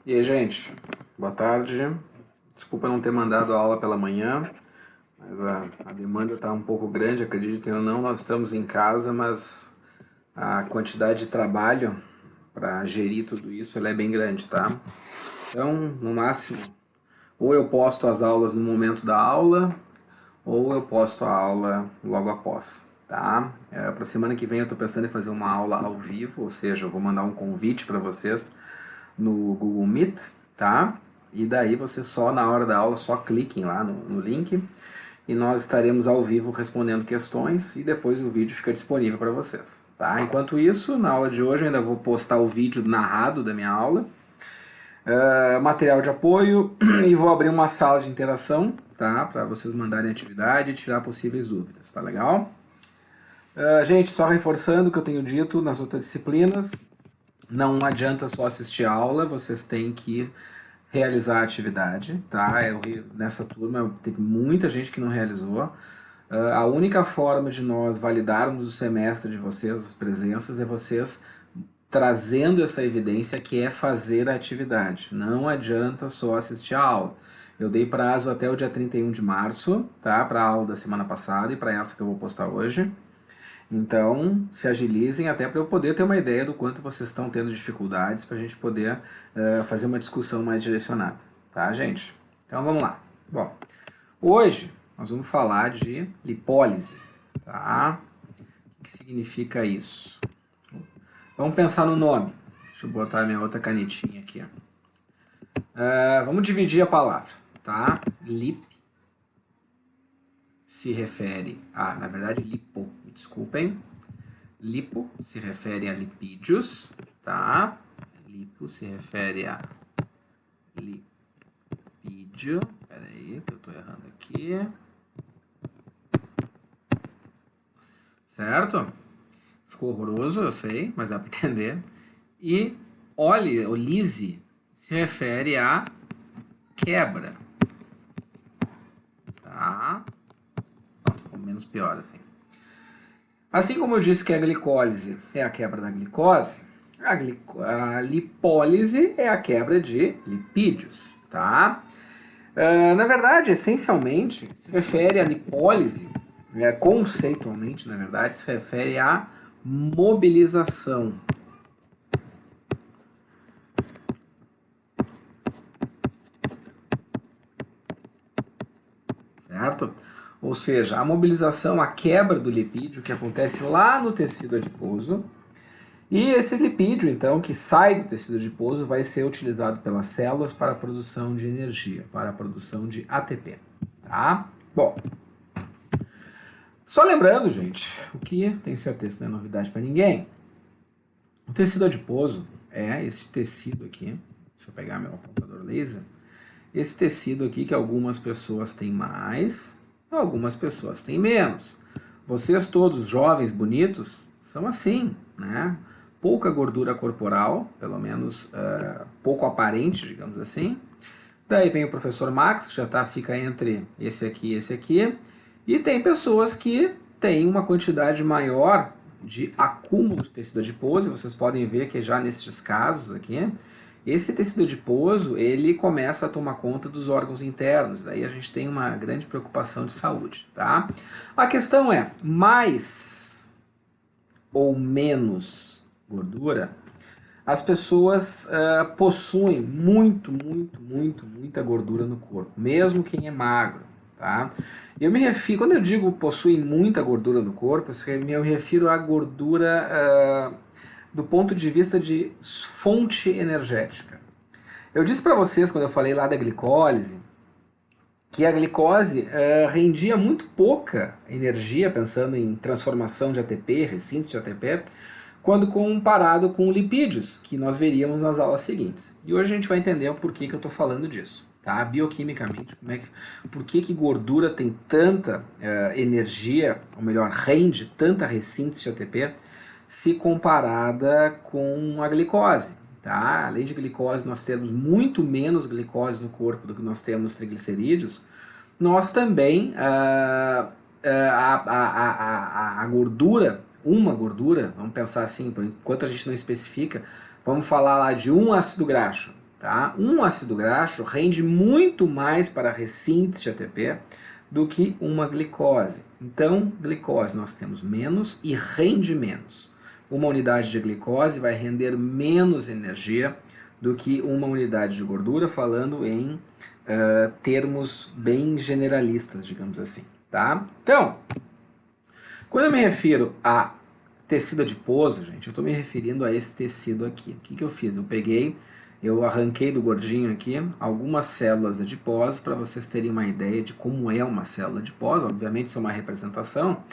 E aí, gente, boa tarde. Desculpa não ter mandado a aula pela manhã, mas a demanda está um pouco grande, acreditem ou não, nós estamos em casa, mas a quantidade de trabalho para gerir tudo isso ela é bem grande, tá? Então, no máximo, ou eu posto as aulas no momento da aula, ou eu posto a aula logo após, tá? Para semana que vem eu estou pensando em fazer uma aula ao vivo, ou seja, eu vou mandar um convite para vocês no Google Meet, tá? E daí você só na hora da aula só cliquem lá no link e nós estaremos ao vivo respondendo questões e depois o vídeo fica disponível para vocês, tá? Enquanto isso, na aula de hoje eu ainda vou postar o vídeo narrado da minha aula, material de apoio e vou abrir uma sala de interação, tá? Para vocês mandarem atividade e tirar possíveis dúvidas, tá legal? Gente, só reforçando o que eu tenho dito nas outras disciplinas, não adianta só assistir a aula, vocês têm que realizar a atividade, tá? Nessa turma teve muita gente que não realizou. A única forma de nós validarmos o semestre de vocês, as presenças, é vocês trazendo essa evidência que é fazer a atividade. Não adianta só assistir a aula. Eu dei prazo até o dia 31 de março, tá? Para a aula da semana passada e para essa que eu vou postar hoje. Então, se agilizem até para eu poder ter uma ideia do quanto vocês estão tendo dificuldades para a gente poder fazer uma discussão mais direcionada, tá, gente? Então, vamos lá. Bom, hoje nós vamos falar de lipólise, tá? O que significa isso? Vamos pensar no nome. Deixa eu botar minha outra canetinha aqui. Vamos dividir a palavra, tá? Lip se refere a, na verdade, lipo, me desculpem. Lipo se refere a lipídios, tá? Lipo se refere a lipídio. Pera aí, que eu tô errando aqui. Certo? Ficou horroroso, eu sei, mas dá para entender. E lise se refere a quebra. Tá? Ficou menos pior assim. Assim como eu disse que a glicólise é a quebra da glicose, a lipólise é a quebra de lipídios, tá? Na verdade, essencialmente, se refere à lipólise, conceitualmente, na verdade, se refere à mobilização. Certo? Ou seja, a mobilização, a quebra do lipídio que acontece lá no tecido adiposo. E esse lipídio, então, que sai do tecido adiposo, vai ser utilizado pelas células para a produção de energia, para a produção de ATP. Tá? Bom, só lembrando, gente, o que tenho certeza que não é novidade para ninguém. O tecido adiposo é esse tecido aqui. Deixa eu pegar meu apontador laser. Esse tecido aqui que algumas pessoas têm mais, algumas pessoas têm menos. Vocês todos jovens, bonitos, são assim, né? Pouca gordura corporal, pelo menos pouco aparente, digamos assim. Daí vem o professor Max, que fica entre esse aqui e esse aqui. E tem pessoas que têm uma quantidade maior de acúmulo de tecido adiposo. Vocês podem ver que já nesses casos aqui, esse tecido adiposo, ele começa a tomar conta dos órgãos internos, daí a gente tem uma grande preocupação de saúde, tá? A questão é, mais ou menos gordura, as pessoas possuem muita gordura no corpo, mesmo quem é magro, tá? Eu me refiro, quando eu digo possuem muita gordura no corpo, eu me refiro à gordura do ponto de vista de fonte energética. Eu disse para vocês, quando eu falei lá da glicólise, que a glicose rendia muito pouca energia, pensando em transformação de ATP, recintos de ATP, quando comparado com lipídios, que nós veríamos nas aulas seguintes. E hoje a gente vai entender o porquê que eu estou falando disso. Tá? Bioquimicamente, por que gordura tem tanta energia, ou melhor, rende tanta recintos de ATP, se comparada com a glicose. Tá? Além de glicose, nós temos muito menos glicose no corpo do que nós temos triglicerídeos. Nós também, a gordura, uma gordura, vamos pensar assim, por enquanto a gente não especifica, vamos falar lá de um ácido graxo. tá? Um ácido graxo rende muito mais para a ressíntese de ATP do que uma glicose. Então, glicose nós temos menos e rende menos. Uma unidade de glicose vai render menos energia do que uma unidade de gordura, falando em termos bem generalistas, digamos assim, tá? Então, quando eu me refiro a tecido adiposo, gente, eu estou me referindo a esse tecido aqui. O que eu fiz? Eu arranquei do gordinho aqui algumas células adiposas para vocês terem uma ideia de como é uma célula adiposa. Obviamente isso é uma representação,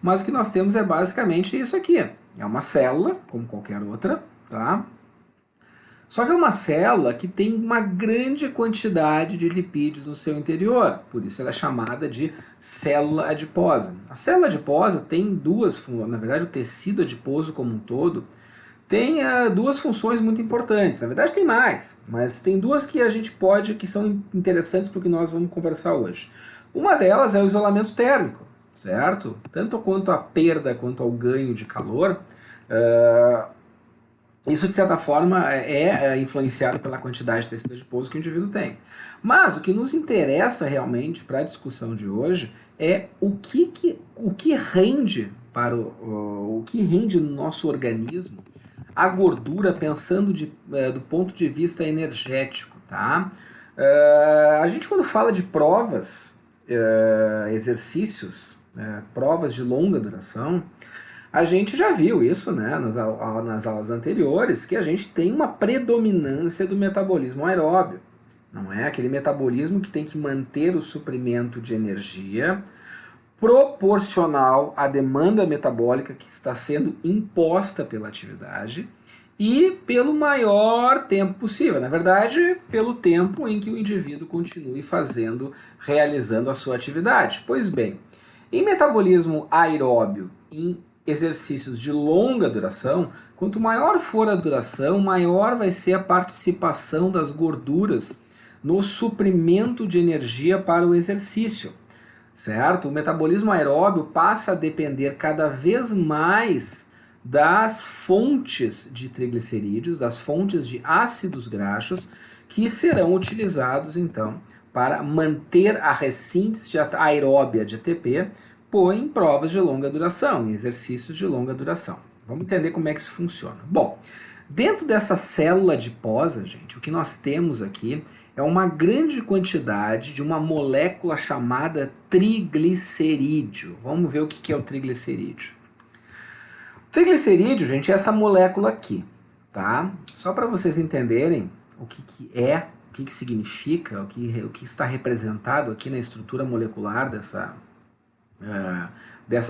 mas o que nós temos é basicamente isso aqui. É uma célula, como qualquer outra, tá? Só que é uma célula que tem uma grande quantidade de lipídios no seu interior, por isso ela é chamada de célula adiposa. A célula adiposa tem duas, na verdade o tecido adiposo como um todo, tem duas funções muito importantes. Na verdade tem mais, mas tem duas que a gente que são interessantes para o que nós vamos conversar hoje. Uma delas é o isolamento térmico, certo? Tanto quanto a perda quanto ao ganho de calor, isso, de certa forma, é influenciado pela quantidade de tecido adiposo que o indivíduo tem. Mas o que nos interessa realmente para a discussão de hoje é o que rende o que rende no nosso organismo a gordura, pensando do ponto de vista energético. Tá? A gente, quando fala de provas, exercícios, provas de longa duração, a gente já viu isso, né, nas aulas anteriores, que a gente tem uma predominância do metabolismo aeróbio. Não é aquele metabolismo que tem que manter o suprimento de energia proporcional à demanda metabólica que está sendo imposta pela atividade e pelo maior tempo possível. Na verdade, pelo tempo em que o indivíduo continue realizando a sua atividade. Pois bem, em metabolismo aeróbio, em exercícios de longa duração, quanto maior for a duração, maior vai ser a participação das gorduras no suprimento de energia para o exercício, certo? O metabolismo aeróbio passa a depender cada vez mais das fontes de triglicerídeos, das fontes de ácidos graxos, que serão utilizados então para manter a ressíntese aeróbia de ATP em provas de longa duração, em exercícios de longa duração. Vamos entender como é que isso funciona. Bom, dentro dessa célula adiposa, gente, o que nós temos aqui é uma grande quantidade de uma molécula chamada triglicerídeo. Vamos ver o que é o triglicerídeo. O triglicerídeo, gente, é essa molécula aqui, tá? Só para vocês entenderem o que é, o que significa, o que está representado aqui na estrutura molecular dessa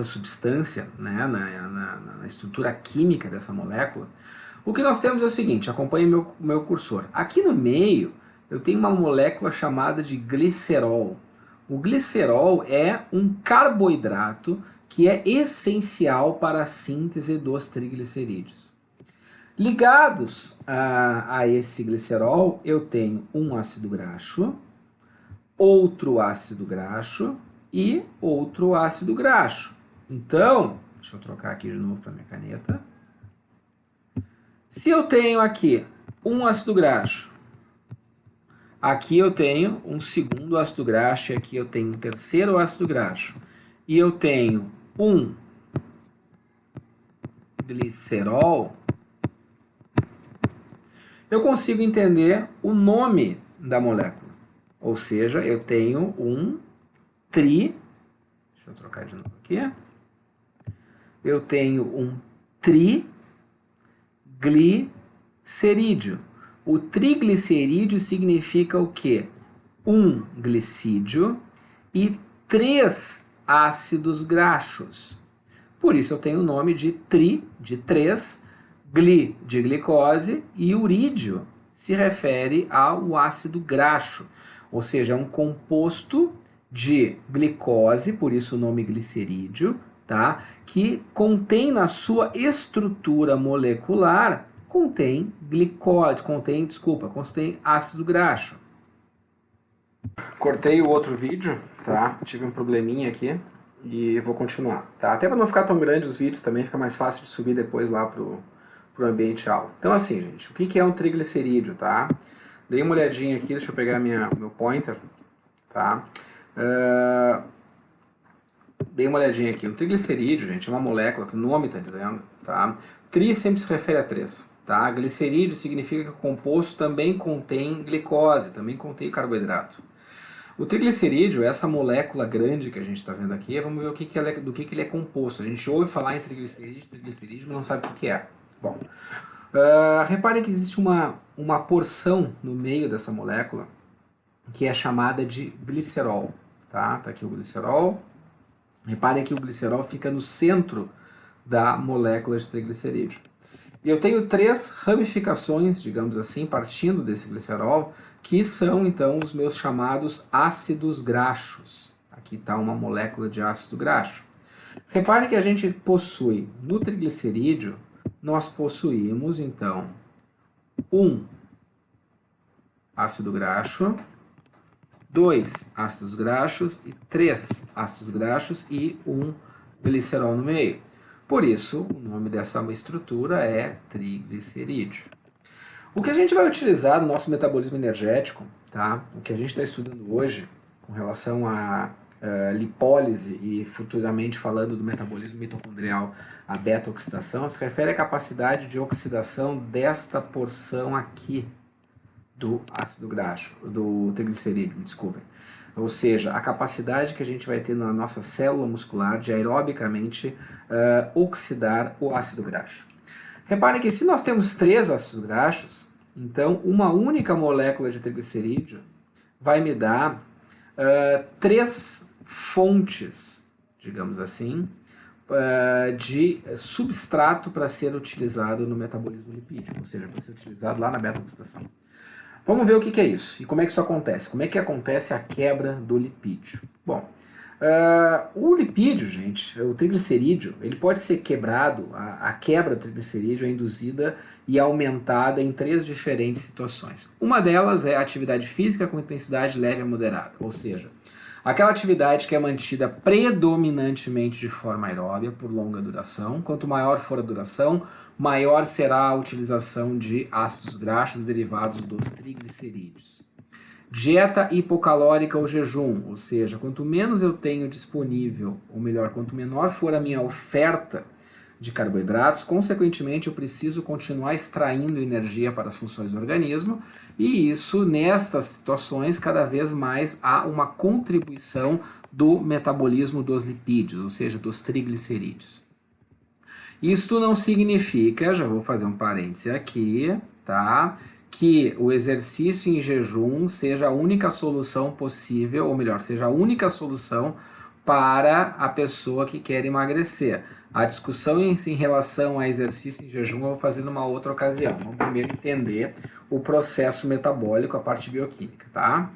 substância, né, na estrutura química dessa molécula, o que nós temos é o seguinte, acompanhe meu cursor. Aqui no meio eu tenho uma molécula chamada de glicerol. O glicerol é um carboidrato que é essencial para a síntese dos triglicerídeos. Ligados a esse glicerol, eu tenho um ácido graxo, outro ácido graxo e outro ácido graxo. Então, deixa eu trocar aqui de novo para minha caneta. Se eu tenho aqui um ácido graxo, aqui eu tenho um segundo ácido graxo e aqui eu tenho um terceiro ácido graxo, e eu tenho um glicerol, eu consigo entender o nome da molécula. Ou seja, eu tenho um deixa eu trocar de novo aqui. Eu tenho um triglicerídeo. O triglicerídeo significa o quê? Um glicídio e 3 ácidos graxos. Por isso eu tenho o nome de de 3, gli de glicose e urídeo se refere ao ácido graxo. Ou seja, é um composto de glicose, por isso o nome glicerídeo, tá? Que contém na sua estrutura molecular, contém ácido graxo. Cortei o outro vídeo, tá? Tive um probleminha aqui e vou continuar, tá? Até para não ficar tão grande os vídeos também, fica mais fácil de subir depois lá pro ambiente aula. Então assim, gente, o que é um triglicerídeo, tá? Dei uma olhadinha aqui, deixa eu pegar meu pointer, tá? Dei uma olhadinha aqui. O triglicerídeo, gente, é uma molécula que o nome está dizendo, tá? Tri sempre se refere a 3, tá? Glicerídeo significa que o composto também contém glicose, também contém carboidrato. O triglicerídeo é essa molécula grande que a gente está vendo aqui. Vamos ver do que ele é composto. A gente ouve falar em triglicerídeo, mas não sabe o que é. Bom, reparem que existe uma porção no meio dessa molécula que é chamada de glicerol. Tá aqui o glicerol. Reparem que o glicerol fica no centro da molécula de triglicerídeo. E eu tenho 3 ramificações, digamos assim, partindo desse glicerol, que são então os meus chamados ácidos graxos. Aqui está uma molécula de ácido graxo. Repare que a gente possui, no triglicerídeo, nós possuímos então um ácido graxo, 2 ácidos graxos e 3 ácidos graxos e um glicerol no meio. Por isso, o nome dessa estrutura é triglicerídeo. O que a gente vai utilizar no nosso metabolismo energético, tá? O que a gente está estudando hoje com relação a lipólise e futuramente falando do metabolismo mitocondrial, a beta-oxidação, se refere à capacidade de oxidação desta porção aqui do ácido graxo, do triglicerídeo, desculpem. Ou seja, a capacidade que a gente vai ter na nossa célula muscular de aerobicamente oxidar o ácido graxo. Reparem que se nós temos 3 ácidos graxos, então uma única molécula de triglicerídeo vai me dar 3 fontes, digamos assim, de substrato para ser utilizado no metabolismo lipídico, ou seja, para ser utilizado lá na beta-oxidação. Vamos ver o que é isso e como é que isso acontece. Como é que acontece a quebra do lipídio? Bom, o lipídio, gente, o triglicerídeo, ele pode ser quebrado, a quebra do triglicerídeo é induzida e aumentada em 3 diferentes situações. Uma delas é a atividade física com intensidade leve a moderada, ou seja, aquela atividade que é mantida predominantemente de forma aeróbia por longa duração. Quanto maior for a duração, maior será a utilização de ácidos graxos derivados dos triglicerídeos. Dieta hipocalórica ou jejum, ou seja, quanto menos eu tenho disponível, ou melhor, quanto menor for a minha oferta de carboidratos, consequentemente eu preciso continuar extraindo energia para as funções do organismo, e isso, nestas situações, cada vez mais há uma contribuição do metabolismo dos lipídios, ou seja, dos triglicerídeos. Isto não significa, já vou fazer um parêntese aqui, tá? Que o exercício em jejum seja a única solução possível, ou melhor, seja a única solução para a pessoa que quer emagrecer. A discussão em relação a exercício em jejum eu vou fazer numa outra ocasião. Vamos primeiro entender o processo metabólico, a parte bioquímica, tá?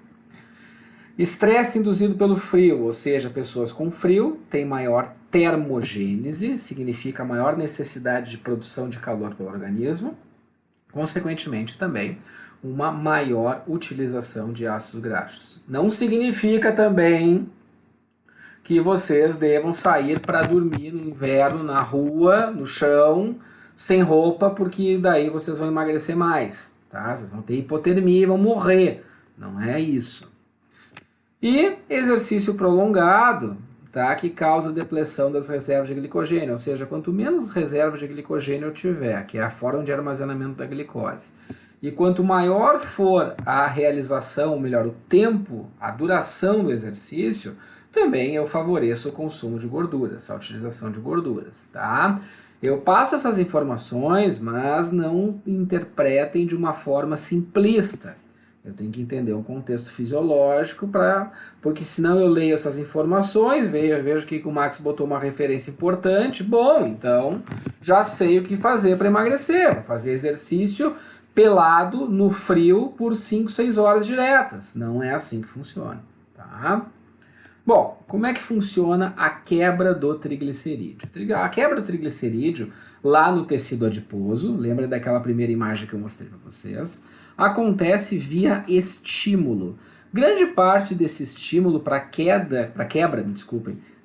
Estresse induzido pelo frio, ou seja, pessoas com frio têm maior termogênese, significa maior necessidade de produção de calor pelo organismo, consequentemente também uma maior utilização de ácidos graxos. Não significa também que vocês devam sair para dormir no inverno na rua, no chão, sem roupa, porque daí vocês vão emagrecer mais, tá? Vocês vão ter hipotermia e vão morrer. Não é isso. E exercício prolongado, tá? Que causa depleção das reservas de glicogênio, ou seja, quanto menos reserva de glicogênio eu tiver, que é a forma de armazenamento da glicose, e quanto maior for a realização, ou melhor, o tempo, a duração do exercício, também eu favoreço o consumo de gorduras, a utilização de gorduras, tá? Eu passo essas informações, mas não interpretem de uma forma simplista. Eu tenho que entender um contexto fisiológico, porque senão eu leio essas informações, vejo que o Max botou uma referência importante, bom, então já sei o que fazer para emagrecer, vou fazer exercício pelado no frio por 5, 6 horas diretas. Não é assim que funciona, tá? Bom, como é que funciona a quebra do triglicerídeo? A quebra do triglicerídeo lá no tecido adiposo, lembra daquela primeira imagem que eu mostrei para vocês, acontece via estímulo. Grande parte desse estímulo para quebra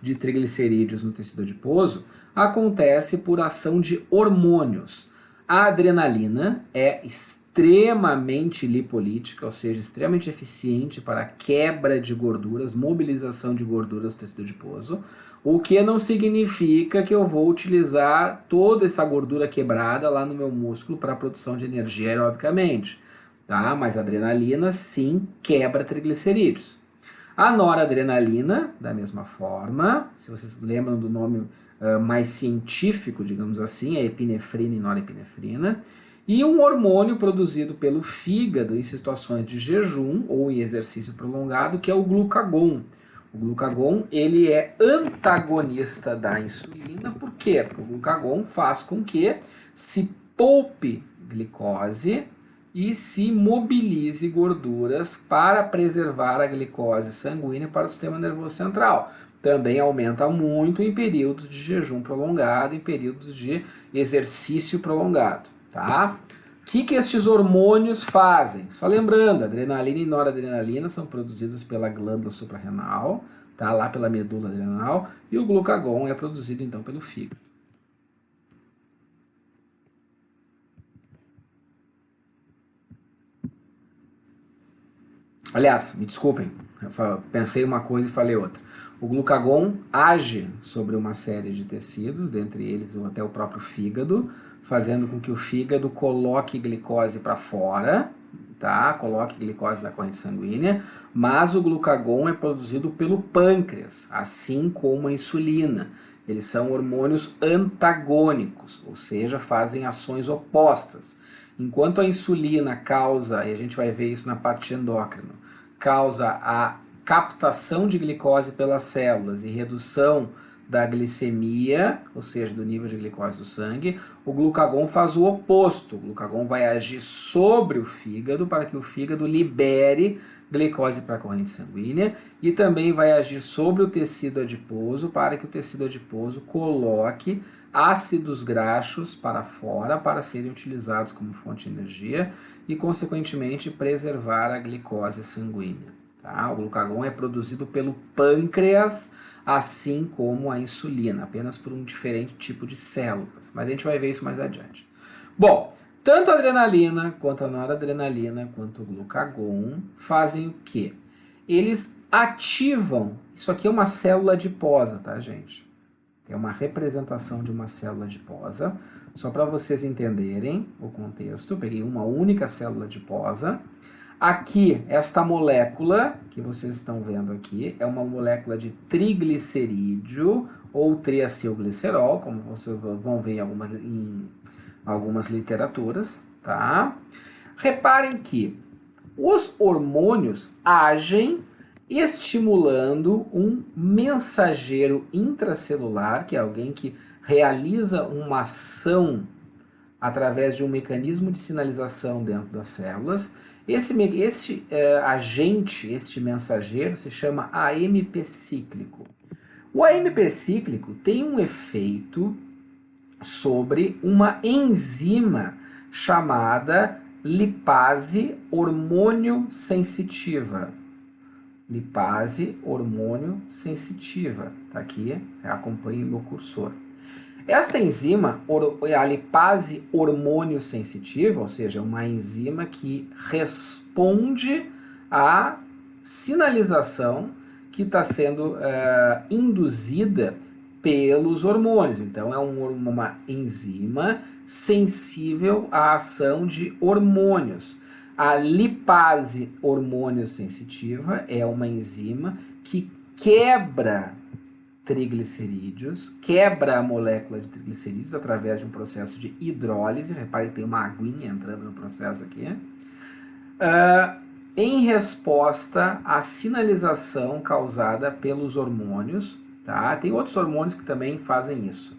de triglicerídeos no tecido adiposo acontece por ação de hormônios. A adrenalina é extremamente extremamente lipolítica, ou seja, extremamente eficiente para a quebra de gorduras, mobilização de gorduras do tecido adiposo, o que não significa que eu vou utilizar toda essa gordura quebrada lá no meu músculo para a produção de energia aerobicamente, tá? Mas a adrenalina sim quebra triglicerídeos. A noradrenalina, da mesma forma, se vocês lembram do nome mais científico, digamos assim, é epinefrina e norepinefrina, e um hormônio produzido pelo fígado em situações de jejum ou em exercício prolongado, que é o glucagon. O glucagon ele é antagonista da insulina, por quê? Porque o glucagon faz com que se poupe glicose e se mobilize gorduras para preservar a glicose sanguínea para o sistema nervoso central. Também aumenta muito em períodos de jejum prolongado, em períodos de exercício prolongado, tá? O que estes hormônios fazem? Só lembrando, adrenalina e noradrenalina são produzidas pela glândula suprarrenal, tá? Lá pela medula adrenal, e o glucagon é produzido então pelo fígado. Aliás, me desculpem, eu pensei uma coisa e falei outra. O glucagon age sobre uma série de tecidos, dentre eles até o próprio fígado, fazendo com que o fígado coloque glicose para fora, tá? Coloque glicose na corrente sanguínea, mas o glucagon é produzido pelo pâncreas, assim como a insulina. Eles são hormônios antagônicos, ou seja, fazem ações opostas. Enquanto a insulina causa, e a gente vai ver isso na parte endócrina, causa a captação de glicose pelas células e redução da glicemia, ou seja, do nível de glicose do sangue, o glucagon faz o oposto. O glucagon vai agir sobre o fígado para que o fígado libere glicose para a corrente sanguínea e também vai agir sobre o tecido adiposo para que o tecido adiposo coloque ácidos graxos para fora para serem utilizados como fonte de energia e, consequentemente, preservar a glicose sanguínea. Tá? O glucagon é produzido pelo pâncreas, assim como a insulina, apenas por um diferente tipo de células. Mas a gente vai ver isso mais adiante. Bom, tanto a adrenalina, quanto a noradrenalina, quanto o glucagon fazem o quê? Eles ativam, isso aqui é uma célula adiposa, tá, gente? É uma representação de uma célula adiposa. Só para vocês entenderem o contexto, eu peguei uma única célula adiposa. Aqui, esta molécula que vocês estão vendo aqui é uma molécula de triglicerídeo ou triacilglicerol, como vocês vão ver em algumas literaturas, tá? Reparem que os hormônios agem estimulando um mensageiro intracelular, que é alguém que realiza uma ação através de um mecanismo de sinalização dentro das células. Este agente, este mensageiro, se chama AMP cíclico. O AMP cíclico tem um efeito sobre uma enzima chamada lipase hormônio sensitiva. Lipase hormônio sensitiva. Tá aqui, acompanhe o meu cursor. Esta enzima, a lipase hormônio sensitiva, ou seja, uma enzima que responde à sinalização que está sendo induzida pelos hormônios. Então, é uma enzima sensível à ação de hormônios. A lipase hormônio sensitiva é uma enzima que quebra triglicerídeos, quebra a molécula de triglicerídeos através de um processo de hidrólise. Repare que tem uma aguinha entrando no processo aqui. Em resposta à sinalização causada pelos hormônios, tá? Tem outros hormônios que também fazem isso,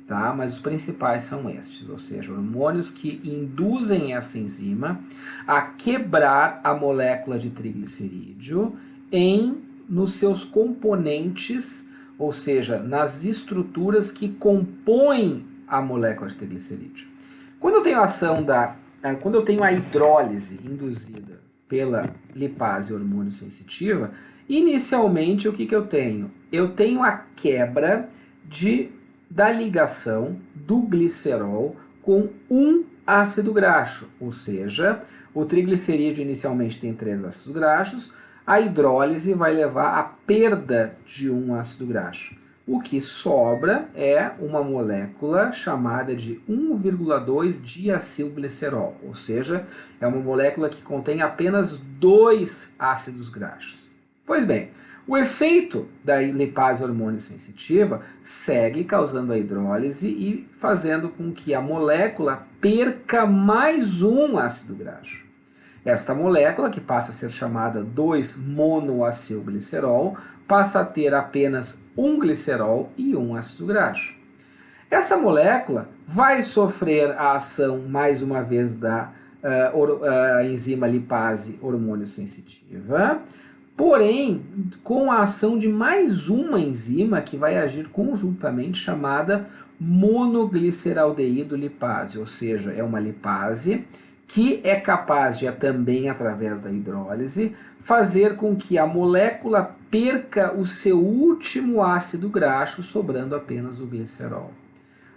tá? Mas os principais são estes, ou seja, hormônios que induzem essa enzima a quebrar a molécula de triglicerídeo nos seus componentes, ou seja, nas estruturas que compõem a molécula de triglicerídeo. Quando eu tenho a hidrólise induzida pela lipase hormônio sensitiva, inicialmente o que eu tenho? Eu tenho a quebra da ligação do glicerol com um ácido graxo, ou seja, o triglicerídeo inicialmente tem 3 ácidos graxos, a hidrólise vai levar à perda de um ácido graxo. O que sobra é uma molécula chamada de 1,2 diacilglicerol, ou seja, é uma molécula que contém apenas 2 ácidos graxos. Pois bem, o efeito da lipase hormônio sensitiva segue causando a hidrólise e fazendo com que a molécula perca mais um ácido graxo. Esta molécula, que passa a ser chamada 2-monoacilglicerol, passa a ter apenas um glicerol e um ácido graxo. Essa molécula vai sofrer a ação, mais uma vez, da enzima lipase hormônio sensitiva, porém, com a ação de mais uma enzima que vai agir conjuntamente, chamada monogliceraldeído lipase, ou seja, é uma lipase que é capaz de, também através da hidrólise, fazer com que a molécula perca o seu último ácido graxo, sobrando apenas o glicerol.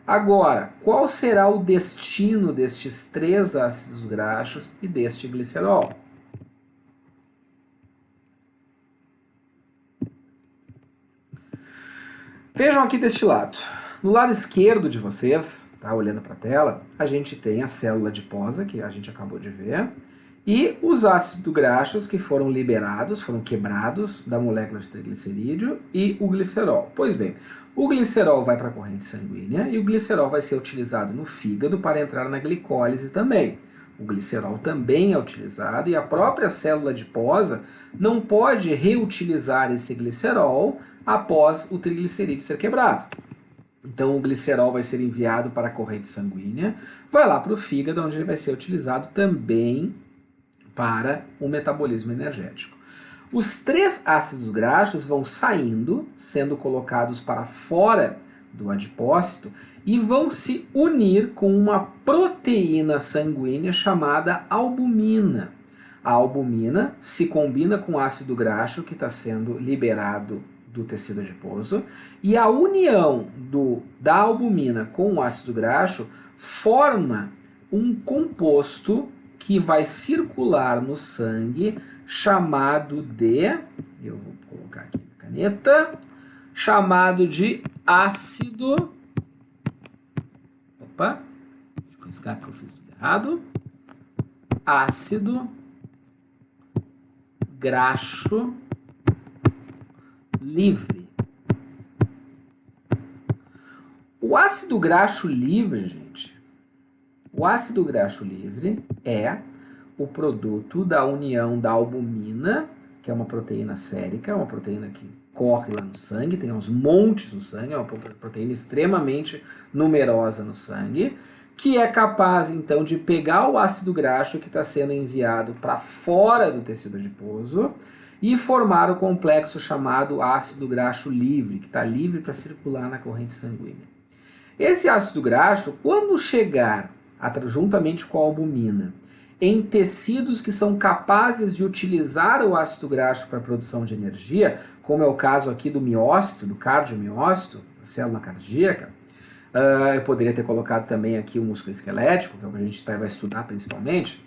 Agora, qual será o destino destes 3 ácidos graxos e deste glicerol? Vejam aqui deste lado. No lado esquerdo de vocês, tá, olhando para a tela, a gente tem a célula adiposa, que a gente acabou de ver, e os ácidos graxos que foram liberados, foram quebrados da molécula de triglicerídeo, e o glicerol. Pois bem, o glicerol vai para a corrente sanguínea e o glicerol vai ser utilizado no fígado para entrar na glicólise também. O glicerol também é utilizado e a própria célula adiposa não pode reutilizar esse glicerol após o triglicerídeo ser quebrado. Então o glicerol vai ser enviado para a corrente sanguínea, vai lá para o fígado, onde ele vai ser utilizado também para o metabolismo energético. Os 3 ácidos graxos vão saindo, sendo colocados para fora do adipócito e vão se unir com uma proteína sanguínea chamada albumina. A albumina se combina com o ácido graxo que está sendo liberado do tecido adiposo, e a união da albumina com o ácido graxo forma um composto que vai circular no sangue chamado de, eu vou colocar aqui na caneta, chamado de ácido, opa, deixa eu riscar porque eu fiz tudo errado, ácido graxo livre. O ácido graxo livre, gente, o ácido graxo livre é o produto da união da albumina, que é uma proteína sérica, uma proteína que corre lá no sangue, tem uns montes no sangue, é uma proteína extremamente numerosa no sangue, que é capaz, então, de pegar o ácido graxo que está sendo enviado para fora do tecido adiposo e formar o complexo chamado ácido graxo livre, que está livre para circular na corrente sanguínea. Esse ácido graxo, quando chegar, juntamente com a albumina, em tecidos que são capazes de utilizar o ácido graxo para a produção de energia, como é o caso aqui do miócito, do cardiomiócito, a célula cardíaca, eu poderia ter colocado também aqui o músculo esquelético, que é o que a gente vai estudar principalmente.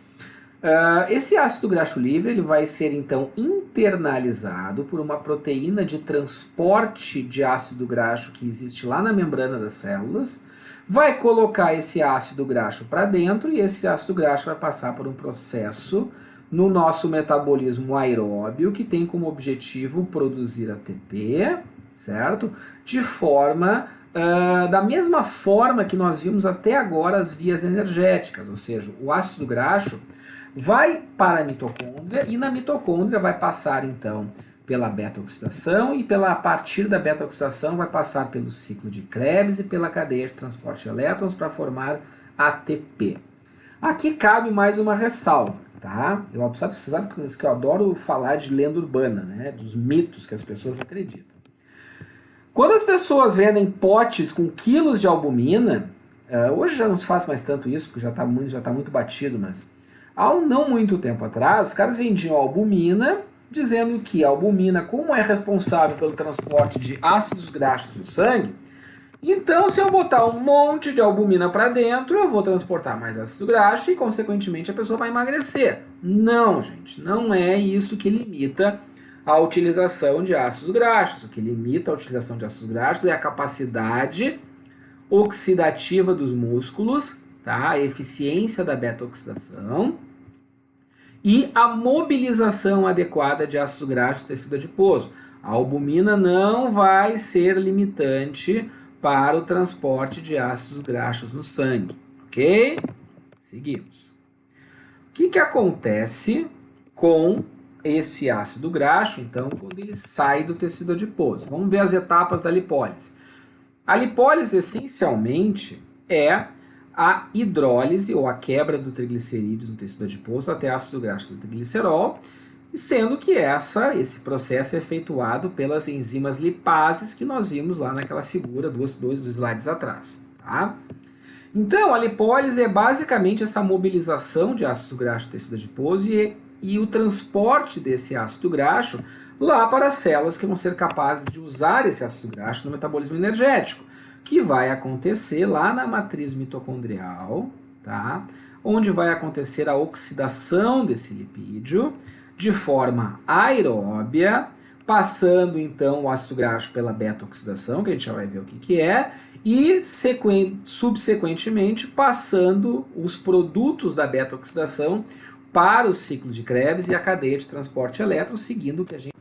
Esse ácido graxo livre ele vai ser então internalizado por uma proteína de transporte de ácido graxo que existe lá na membrana das células, vai colocar esse ácido graxo para dentro e esse ácido graxo vai passar por um processo no nosso metabolismo aeróbio que tem como objetivo produzir ATP, certo? De forma, da mesma forma que nós vimos até agora as vias energéticas, ou seja, o ácido graxo vai para a mitocôndria e na mitocôndria vai passar então pela beta-oxidação e a partir da beta-oxidação vai passar pelo ciclo de Krebs e pela cadeia de transporte de elétrons para formar ATP. Aqui cabe mais uma ressalva, tá? Você sabe que eu adoro falar de lenda urbana, né? Dos mitos que as pessoas acreditam. Quando as pessoas vendem potes com quilos de albumina, hoje já não se faz mais tanto isso, porque já está muito batido, mas há não muito tempo atrás, os caras vendiam albumina, dizendo que a albumina, como é responsável pelo transporte de ácidos graxos no sangue, Então, se eu botar um monte de albumina para dentro, eu vou transportar mais ácido graxo e, consequentemente, a pessoa vai emagrecer. Não, gente, não é isso que limita a utilização de ácidos graxos. O que limita a utilização de ácidos graxos é a capacidade oxidativa dos músculos, tá? A eficiência da beta-oxidação e a mobilização adequada de ácidos graxos no tecido adiposo. A albumina não vai ser limitante para o transporte de ácidos graxos no sangue, ok? Seguimos. O que acontece com esse ácido graxo, então, quando ele sai do tecido adiposo? Vamos ver as etapas da lipólise. A lipólise, essencialmente, é a hidrólise, ou a quebra do triglicerídeos no tecido adiposo até ácido graxo do glicerol, sendo que esse processo é efetuado pelas enzimas lipases que nós vimos lá naquela figura, dois slides atrás. Tá? Então, a lipólise é basicamente essa mobilização de ácido graxo no tecido adiposo e o transporte desse ácido graxo lá para as células que vão ser capazes de usar esse ácido graxo no metabolismo energético, que vai acontecer lá na matriz mitocondrial, tá? Onde vai acontecer a oxidação desse lipídio de forma aeróbia, passando então o ácido graxo pela beta-oxidação, que a gente já vai ver o que é, e subsequentemente passando os produtos da beta-oxidação para o ciclo de Krebs e a cadeia de transporte elétron, seguindo o que a gente...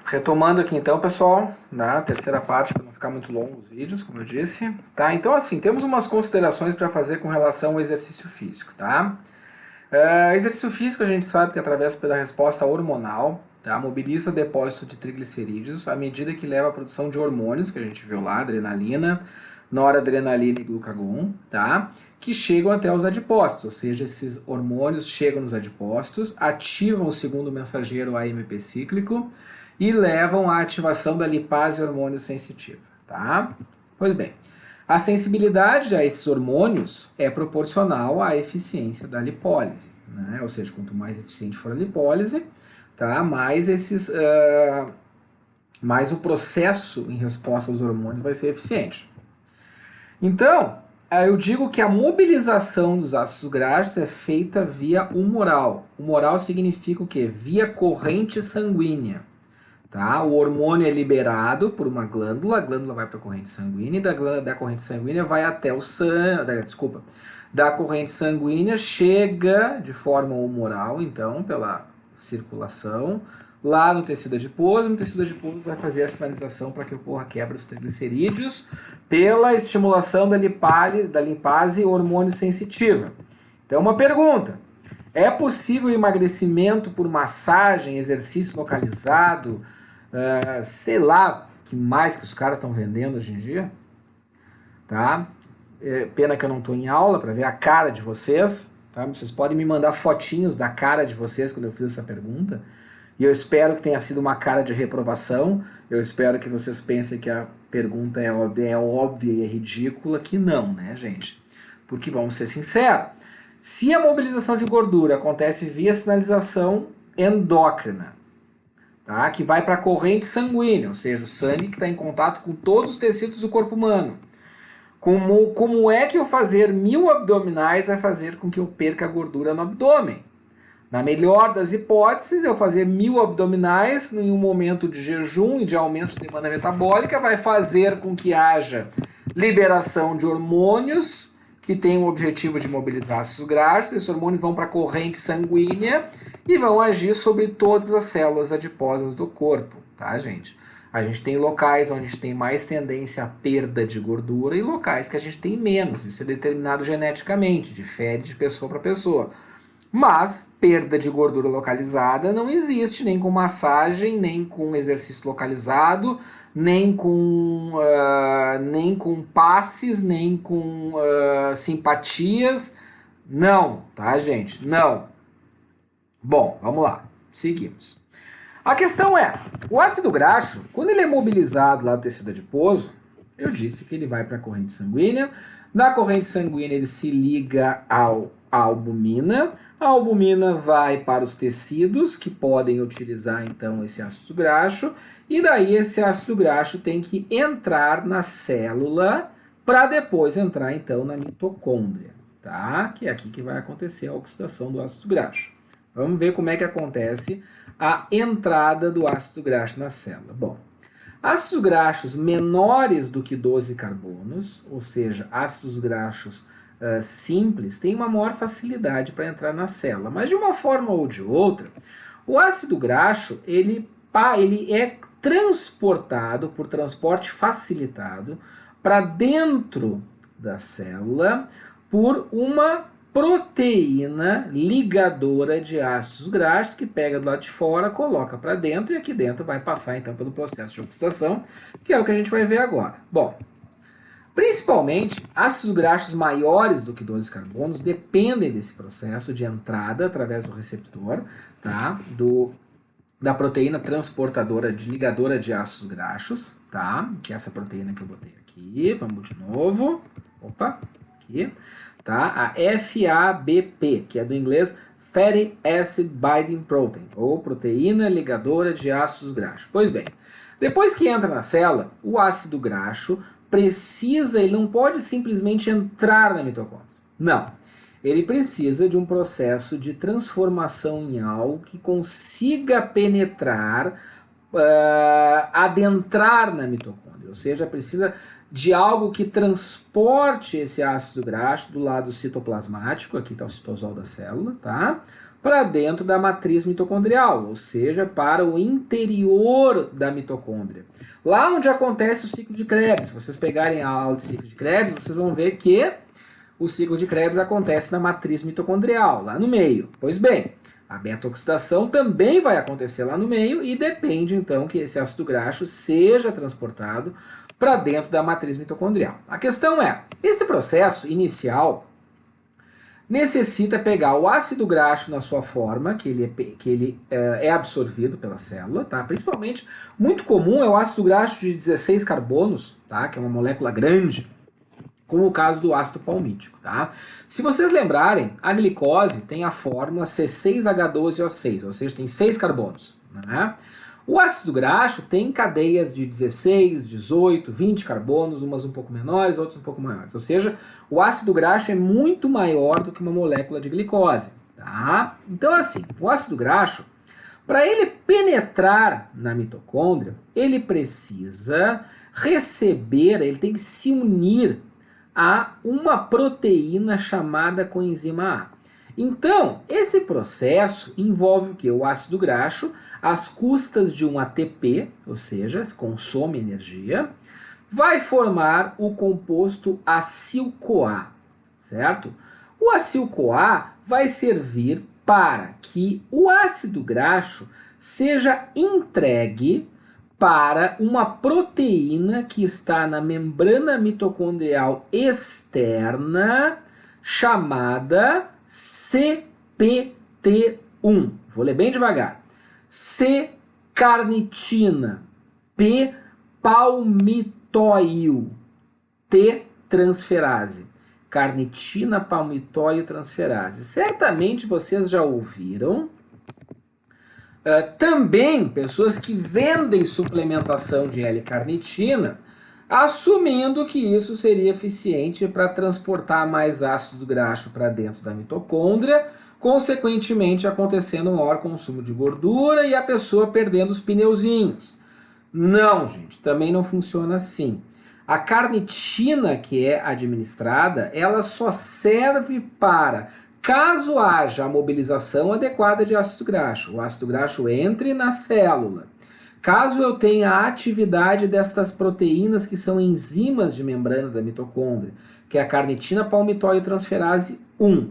Retomando aqui então, pessoal, na terceira parte, para não ficar muito longo os vídeos, como eu disse, tá? Então, assim, temos umas considerações para fazer com relação ao exercício físico, tá? Exercício físico a gente sabe que atravessa pela resposta hormonal, tá? Mobiliza depósito de triglicerídeos à medida que leva à produção de hormônios, que a gente viu lá, adrenalina, noradrenalina e glucagon, tá? Que chegam até os adipócitos, ou seja, esses hormônios chegam nos adipócitos, ativam o segundo mensageiro AMP cíclico e levam à ativação da lipase hormônio sensitiva, tá? Pois bem, a sensibilidade a esses hormônios é proporcional à eficiência da lipólise, né? Ou seja, quanto mais eficiente for a lipólise, tá? Mais o processo em resposta aos hormônios vai ser eficiente. Então, eu digo que a mobilização dos ácidos graxos é feita via humoral. Humoral significa o quê? Via corrente sanguínea. Tá? O hormônio é liberado por uma glândula, a glândula vai para a corrente sanguínea e da corrente sanguínea vai até o sangue, da corrente sanguínea chega de forma humoral, então, pela circulação, lá no tecido adiposo vai fazer a sinalização para que ocorra a quebra dos triglicerídeos pela estimulação da lipase hormônio sensitiva. Então, uma pergunta: é possível emagrecimento por massagem, exercício localizado, sei lá, que mais que os caras estão vendendo hoje em dia? Tá? Pena que eu não estou em aula para ver a cara de vocês. Tá? Vocês podem me mandar fotinhos da cara de vocês quando eu fiz essa pergunta. E eu espero que tenha sido uma cara de reprovação. Eu espero que vocês pensem que a pergunta é óbvia e é ridícula, que não, né, gente? Porque, vamos ser sinceros, se a mobilização de gordura acontece via sinalização endócrina, tá? Que vai para a corrente sanguínea, ou seja, o sangue que está em contato com todos os tecidos do corpo humano, como é que eu fazer 1000 abdominais vai fazer com que eu perca gordura no abdômen? Na melhor das hipóteses, eu fazer 1000 abdominais em um momento de jejum e de aumento de demanda metabólica vai fazer com que haja liberação de hormônios que tem o objetivo de mobilizar ácidos graxos. Esses hormônios vão para a corrente sanguínea e vão agir sobre todas as células adiposas do corpo, tá, gente? A gente tem locais onde a gente tem mais tendência à perda de gordura e locais que a gente tem menos. Isso é determinado geneticamente, difere de pessoa para pessoa. Mas perda de gordura localizada não existe, nem com massagem, nem com exercício localizado, nem com passes, nem com simpatias. Não, tá, gente? Não. Bom, vamos lá. Seguimos. A questão é, o ácido graxo, quando ele é mobilizado lá no tecido adiposo, eu disse que ele vai para a corrente sanguínea. Na corrente sanguínea ele se liga à albumina, A albumina vai para os tecidos, que podem utilizar então esse ácido graxo, e daí esse ácido graxo tem que entrar na célula para depois entrar então na mitocôndria, tá? Que é aqui que vai acontecer a oxidação do ácido graxo. Vamos ver como é que acontece a entrada do ácido graxo na célula. Bom, ácidos graxos menores do que 12 carbonos, ou seja, ácidos graxos simples, têm uma maior facilidade para entrar na célula. Mas de uma forma ou de outra, o ácido graxo ele é transportado por transporte facilitado para dentro da célula por uma proteína ligadora de ácidos graxos que pega do lado de fora, coloca para dentro e aqui dentro vai passar então pelo processo de oxidação, que é o que a gente vai ver agora. Bom, principalmente ácidos graxos maiores do que 12 carbonos dependem desse processo de entrada através do receptor, tá? Da proteína transportadora ligadora de ácidos graxos, tá? Que é essa proteína que eu botei aqui. Vamos de novo. Opa, aqui. Tá? A FABP, que é do inglês Fatty Acid Binding Protein, ou proteína ligadora de ácidos graxos. Pois bem, depois que entra na célula, o ácido graxo ele não pode simplesmente entrar na mitocôndria. Não. Ele precisa de um processo de transformação em algo que consiga penetrar, adentrar na mitocôndria. Ou seja, precisa de algo que transporte esse ácido graxo do lado citoplasmático, aqui está o citosol da célula, tá? Para dentro da matriz mitocondrial, ou seja, para o interior da mitocôndria. Lá onde acontece o ciclo de Krebs, se vocês pegarem a aula de ciclo de Krebs, vocês vão ver que o ciclo de Krebs acontece na matriz mitocondrial, lá no meio. Pois bem, a beta-oxidação também vai acontecer lá no meio e depende então que esse ácido graxo seja transportado para dentro da matriz mitocondrial. A questão é, esse processo inicial necessita pegar o ácido graxo na sua forma, que ele é absorvido pela célula, tá? Principalmente, muito comum é o ácido graxo de 16 carbonos, tá? Que é uma molécula grande, como o caso do ácido palmítico, tá? Se vocês lembrarem, a glicose tem a fórmula C6H12O6, ou seja, tem 6 carbonos, né? O ácido graxo tem cadeias de 16, 18, 20 carbonos, umas um pouco menores, outras um pouco maiores. Ou seja, o ácido graxo é muito maior do que uma molécula de glicose, tá? Então assim, o ácido graxo, para ele penetrar na mitocôndria, ele precisa receber, ele tem que se unir a uma proteína chamada coenzima A. Então, esse processo envolve o que? O ácido graxo, às custas de um ATP, ou seja, consome energia, vai formar o composto acil-CoA, certo? O acil-CoA vai servir para que o ácido graxo seja entregue para uma proteína que está na membrana mitocondrial externa, chamada CPT1. Vou ler bem devagar. C-carnitina, P-palmitóil, T-transferase. Carnitina, palmitóil, transferase. Certamente vocês já ouviram. Também pessoas que vendem suplementação de L-carnitina, assumindo que isso seria eficiente para transportar mais ácido graxo para dentro da mitocôndria, consequentemente acontecendo um maior consumo de gordura e a pessoa perdendo os pneuzinhos. Não, gente, também não funciona assim. A carnitina que é administrada, ela só serve para, caso haja a mobilização adequada de ácido graxo, o ácido graxo entre na célula. Caso eu tenha a atividade destas proteínas que são enzimas de membrana da mitocôndria, que é a carnitina, palmitóil, transferase 1,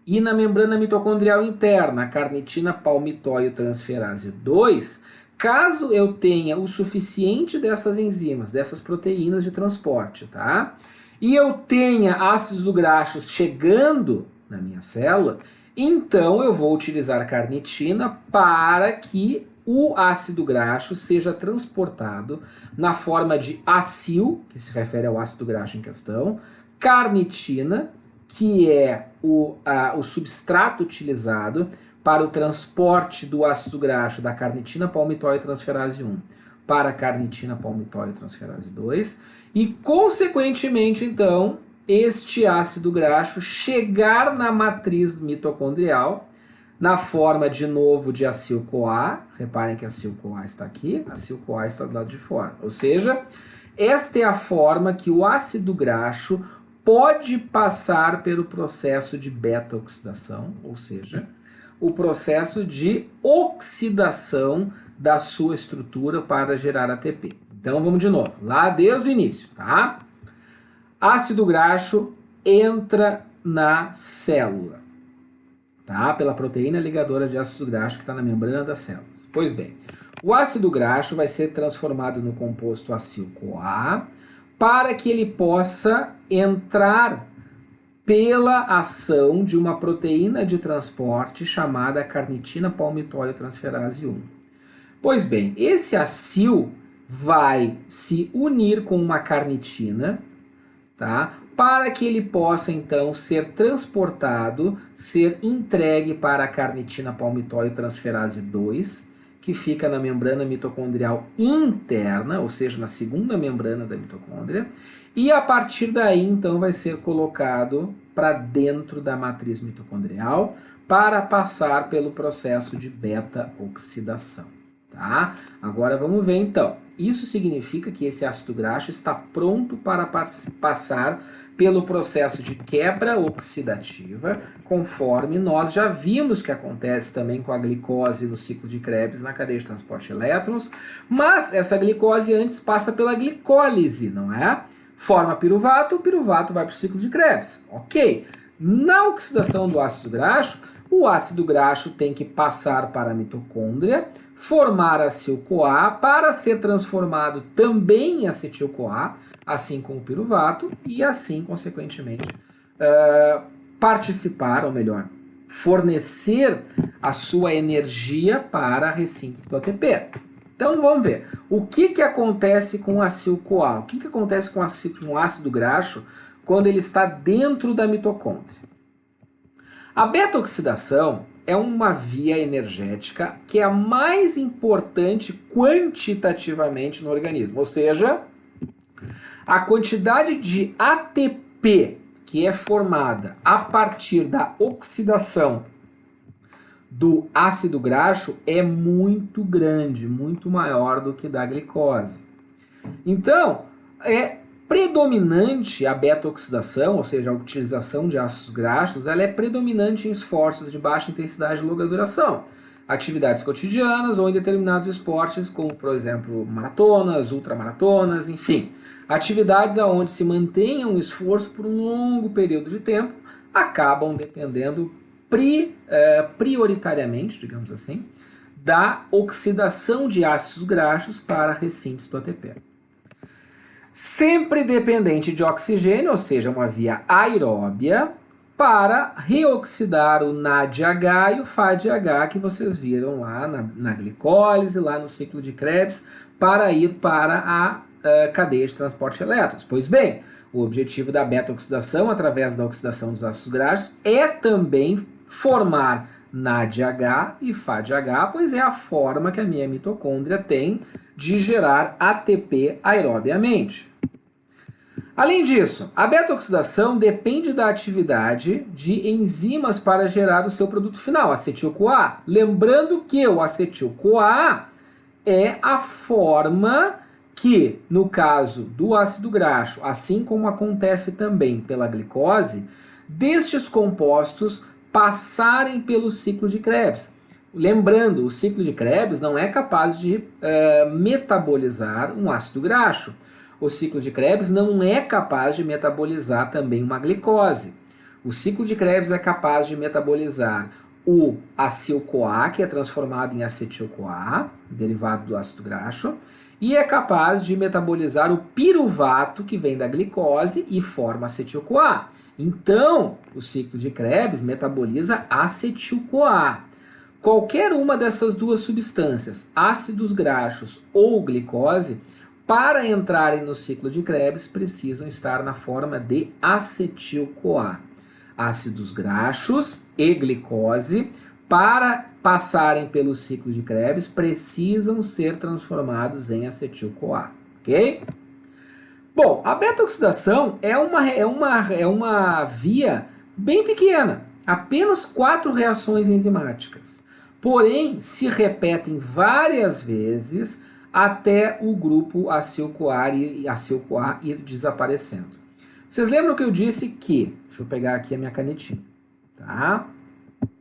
e na membrana mitocondrial interna, a carnitina, palmitóil, transferase 2, caso eu tenha o suficiente dessas enzimas, dessas proteínas de transporte, tá? E eu tenha ácidos graxos chegando na minha célula, então eu vou utilizar carnitina para que o ácido graxo seja transportado na forma de acil, que se refere ao ácido graxo em questão, carnitina, que é o substrato utilizado para o transporte do ácido graxo da carnitina palmitóide transferase 1 para a carnitina palmitóide transferase 2 e, consequentemente, então, este ácido graxo chegar na matriz mitocondrial na forma, de novo, de acil-CoA. Reparem que a acil-CoA está aqui, a acil-CoA está do lado de fora. Ou seja, esta é a forma que o ácido graxo pode passar pelo processo de beta-oxidação, ou seja, o processo de oxidação da sua estrutura para gerar ATP. Então vamos de novo, lá desde o início, tá? Ácido graxo entra na célula, tá? Pela proteína ligadora de ácido graxo que está na membrana das células. Pois bem, o ácido graxo vai ser transformado no composto acil-CoA para que ele possa entrar pela ação de uma proteína de transporte chamada carnitina palmitóide transferase 1. Pois bem, esse acil vai se unir com uma carnitina, tá? Para que ele possa então ser transportado, ser entregue para a carnitina palmitóide transferase 2, que fica na membrana mitocondrial interna, ou seja, na segunda membrana da mitocôndria, e a partir daí então vai ser colocado para dentro da matriz mitocondrial para passar pelo processo de beta-oxidação. Tá? Agora vamos ver então. Isso significa que esse ácido graxo está pronto para passar pelo processo de quebra oxidativa, conforme nós já vimos que acontece também com a glicose no ciclo de Krebs na cadeia de transporte de elétrons, mas essa glicose antes passa pela glicólise, não é? Forma piruvato, o piruvato vai para o ciclo de Krebs. Ok. Na oxidação do ácido graxo, o ácido graxo tem que passar para a mitocôndria, formar acil-CoA para ser transformado também em acetil-CoA, assim como o piruvato, e assim, consequentemente, participar, ou melhor, fornecer a sua energia para a ressíntese do ATP. Então vamos ver, o que acontece com o acil-CoA? O que acontece com o ácido graxo quando ele está dentro da mitocôndria? A beta-oxidação é uma via energética que é a mais importante quantitativamente no organismo, ou seja, a quantidade de ATP que é formada a partir da oxidação do ácido graxo é muito grande, muito maior do que da glicose. Então, é predominante a beta-oxidação, ou seja, a utilização de ácidos graxos, ela é predominante em esforços de baixa intensidade e longa duração, atividades cotidianas ou em determinados esportes, como, por exemplo, maratonas, ultramaratonas, enfim, atividades onde se mantenha um esforço por um longo período de tempo, acabam dependendo prioritariamente, digamos assim, da oxidação de ácidos graxos para a ressíntese do ATP. Sempre dependente de oxigênio, ou seja, uma via aeróbia, para reoxidar o NADH e o FADH que vocês viram lá na glicólise, lá no ciclo de Krebs, para ir para a cadeia de transporte de elétrons. Pois bem, o objetivo da beta-oxidação, através da oxidação dos ácidos graxos, é também formar NADH e FADH, pois é a forma que a minha mitocôndria tem de gerar ATP aerobiamente. Além disso, a beta-oxidação depende da atividade de enzimas para gerar o seu produto final, acetil-CoA. Lembrando que o acetil-CoA é a forma que, no caso do ácido graxo, assim como acontece também pela glicose, destes compostos passarem pelo ciclo de Krebs. Lembrando, o ciclo de Krebs não é capaz de metabolizar um ácido graxo. O ciclo de Krebs não é capaz de metabolizar também uma glicose. O ciclo de Krebs é capaz de metabolizar o acil-CoA, que é transformado em acetil-CoA, derivado do ácido graxo, e é capaz de metabolizar o piruvato, que vem da glicose e forma acetil-CoA. Então, o ciclo de Krebs metaboliza acetil-CoA. Qualquer uma dessas duas substâncias, ácidos graxos ou glicose, para entrarem no ciclo de Krebs, precisam estar na forma de acetil-CoA. Ácidos graxos e glicose, para passarem pelo ciclo de Krebs, precisam ser transformados em acetil-CoA, ok? Bom, a beta-oxidação é uma via bem pequena, apenas 4 reações enzimáticas. Porém, se repetem várias vezes até o grupo acil-CoA ir desaparecendo. Vocês lembram que eu disse que... Deixa eu pegar aqui a minha canetinha. Tá?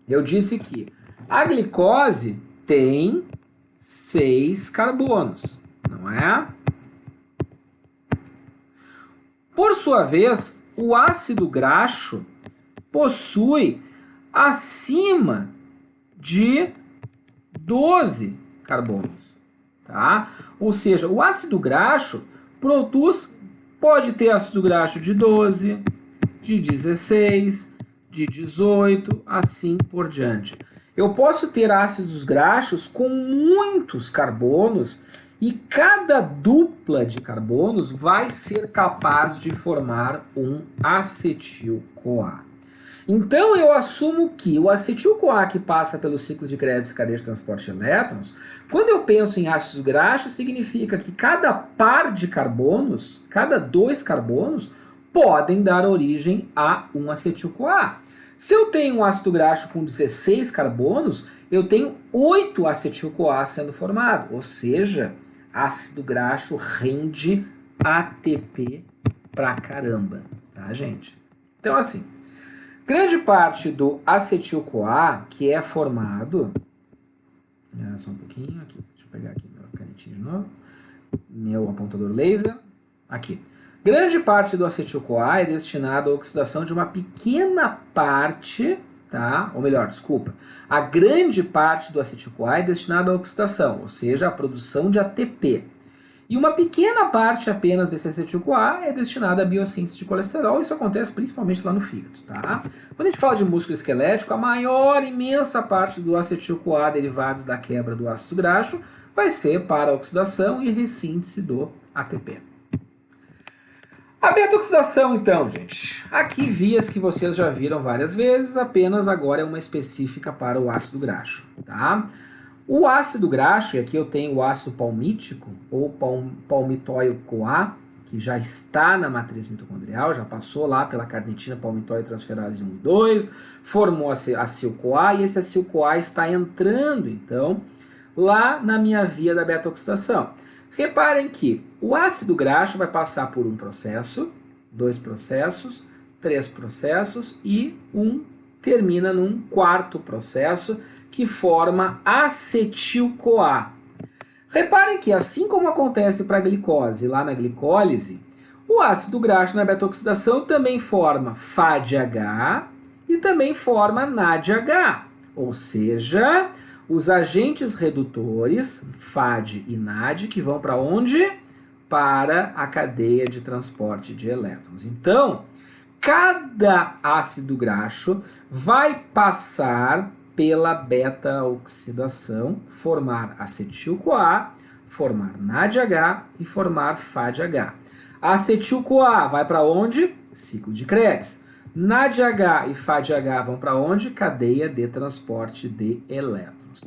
Eu disse que a glicose tem 6 carbonos, não é? Por sua vez, o ácido graxo possui acima de 12 carbonos, tá? Ou seja, o ácido graxo pode ter ácido graxo de 12, de 16, de 18, assim por diante. Eu posso ter ácidos graxos com muitos carbonos e cada dupla de carbonos vai ser capaz de formar um acetil-CoA. Então eu assumo que o acetil-CoA que passa pelo ciclo de Krebs e cadeia de transporte de elétrons, quando eu penso em ácidos graxos, significa que cada par de carbonos, cada 2 carbonos, podem dar origem a um acetil-CoA. Se eu tenho um ácido graxo com 16 carbonos, eu tenho 8 acetil-CoA sendo formado, ou seja, ácido graxo rende ATP pra caramba, tá, gente? Então, assim, grande parte do acetil-CoA que é formado... Só um pouquinho aqui, deixa eu pegar aqui meu canetinho de novo, meu apontador laser, aqui. Grande parte do acetil-CoA é destinado à oxidação de uma pequena parte, tá? Ou melhor, desculpa, a grande parte do acetil-CoA é destinada à oxidação, ou seja, à produção de ATP. E uma pequena parte apenas desse acetil-CoA é destinada à biossíntese de colesterol. Isso acontece principalmente lá no fígado, tá? Quando a gente fala de músculo esquelético, a maior, imensa parte do acetil-CoA derivado da quebra do ácido graxo vai ser para a oxidação e ressíntese do ATP. A beta-oxidação, então, gente. Aqui vias que vocês já viram várias vezes, apenas agora é uma específica para o ácido graxo, tá? O ácido graxo, e aqui eu tenho o ácido palmítico, ou palmitoil-CoA, que já está na matriz mitocondrial, já passou lá pela carnitina palmitoil transferase 1 e 2, formou acil-CoA, e esse acil-CoA está entrando, então, lá na minha via da beta-oxidação. Reparem que o ácido graxo vai passar por um processo, 2 processos, 3 processos e termina num 4º processo que forma acetil-CoA. Reparem que assim como acontece para a glicose lá na glicólise, o ácido graxo na beta-oxidação também forma FADH e também forma NADH, ou seja, os agentes redutores, FAD e NAD, que vão para onde? Para a cadeia de transporte de elétrons. Então, cada ácido graxo vai passar pela beta-oxidação, formar acetil-CoA, formar NADH e formar FADH. Acetil-CoA vai para onde? Ciclo de Krebs. NADH e FADH vão para onde? Cadeia de transporte de elétrons.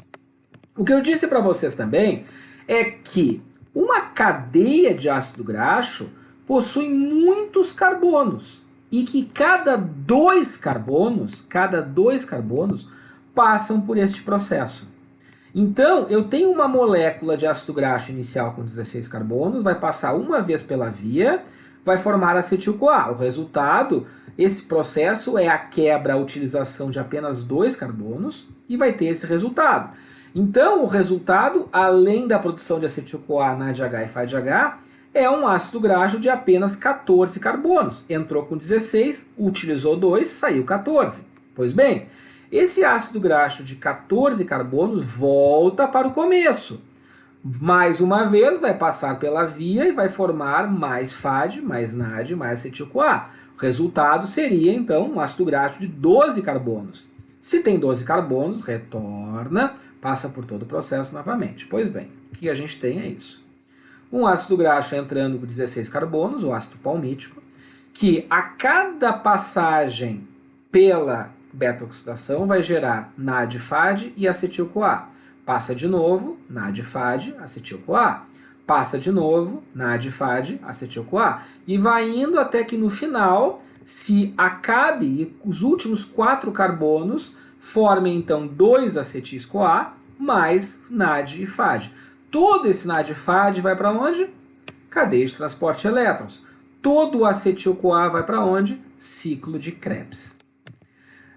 O que eu disse para vocês também é que uma cadeia de ácido graxo possui muitos carbonos e que cada 2 carbonos passam por este processo. Então, eu tenho uma molécula de ácido graxo inicial com 16 carbonos, vai passar uma vez pela via, vai formar acetil-CoA. O resultado, esse processo é a quebra, a utilização de apenas 2 carbonos e vai ter esse resultado. Então, o resultado, além da produção de acetil-CoA, NADH e FADH, é um ácido graxo de apenas 14 carbonos. Entrou com 16, utilizou 2, saiu 14. Pois bem, esse ácido graxo de 14 carbonos volta para o começo. Mais uma vez, vai passar pela via e vai formar mais FAD, mais NAD, mais acetil-CoA. O resultado seria, então, um ácido graxo de 12 carbonos. Se tem 12 carbonos, retorna, passa por todo o processo novamente. Pois bem, o que a gente tem é isso. Um ácido graxo entrando com 16 carbonos, o ácido palmítico, que a cada passagem pela beta-oxidação vai gerar NAD-FAD e acetil-CoA. Passa de novo, NAD-FAD, acetil-CoA. Passa de novo, NAD-FAD, acetil-CoA. E vai indo até que no final se acabe e os últimos 4 carbonos formem então 2 acetis-CoA mais NAD e FAD. Todo esse NAD e FAD vai para onde? Cadeia de transporte de elétrons. Todo o acetil-CoA vai para onde? Ciclo de Krebs.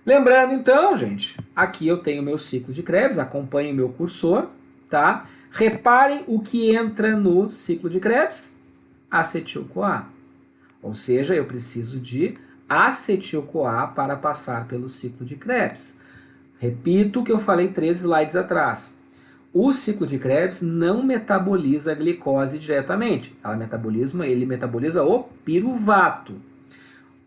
Lembrando então, gente, aqui eu tenho meu ciclo de Krebs, acompanhem o meu cursor, tá? Reparem o que entra no ciclo de Krebs, acetil-CoA. Ou seja, eu preciso de acetil-CoA para passar pelo ciclo de Krebs. Repito o que eu falei 3 slides atrás. O ciclo de Krebs não metaboliza a glicose diretamente. Ele metaboliza o piruvato.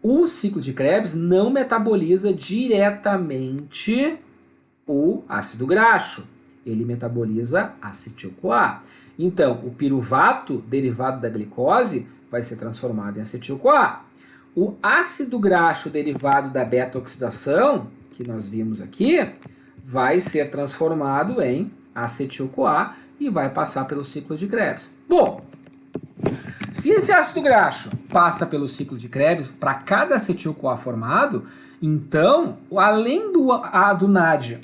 O ciclo de Krebs não metaboliza diretamente o ácido graxo. Ele metaboliza acetil-CoA. Então, o piruvato, derivado da glicose, vai ser transformado em acetil-CoA. O ácido graxo derivado da beta-oxidação, que nós vimos aqui, vai ser transformado em acetil-CoA e vai passar pelo ciclo de Krebs. Bom, se esse ácido graxo passa pelo ciclo de Krebs para cada acetil-CoA formado, então, além do NAD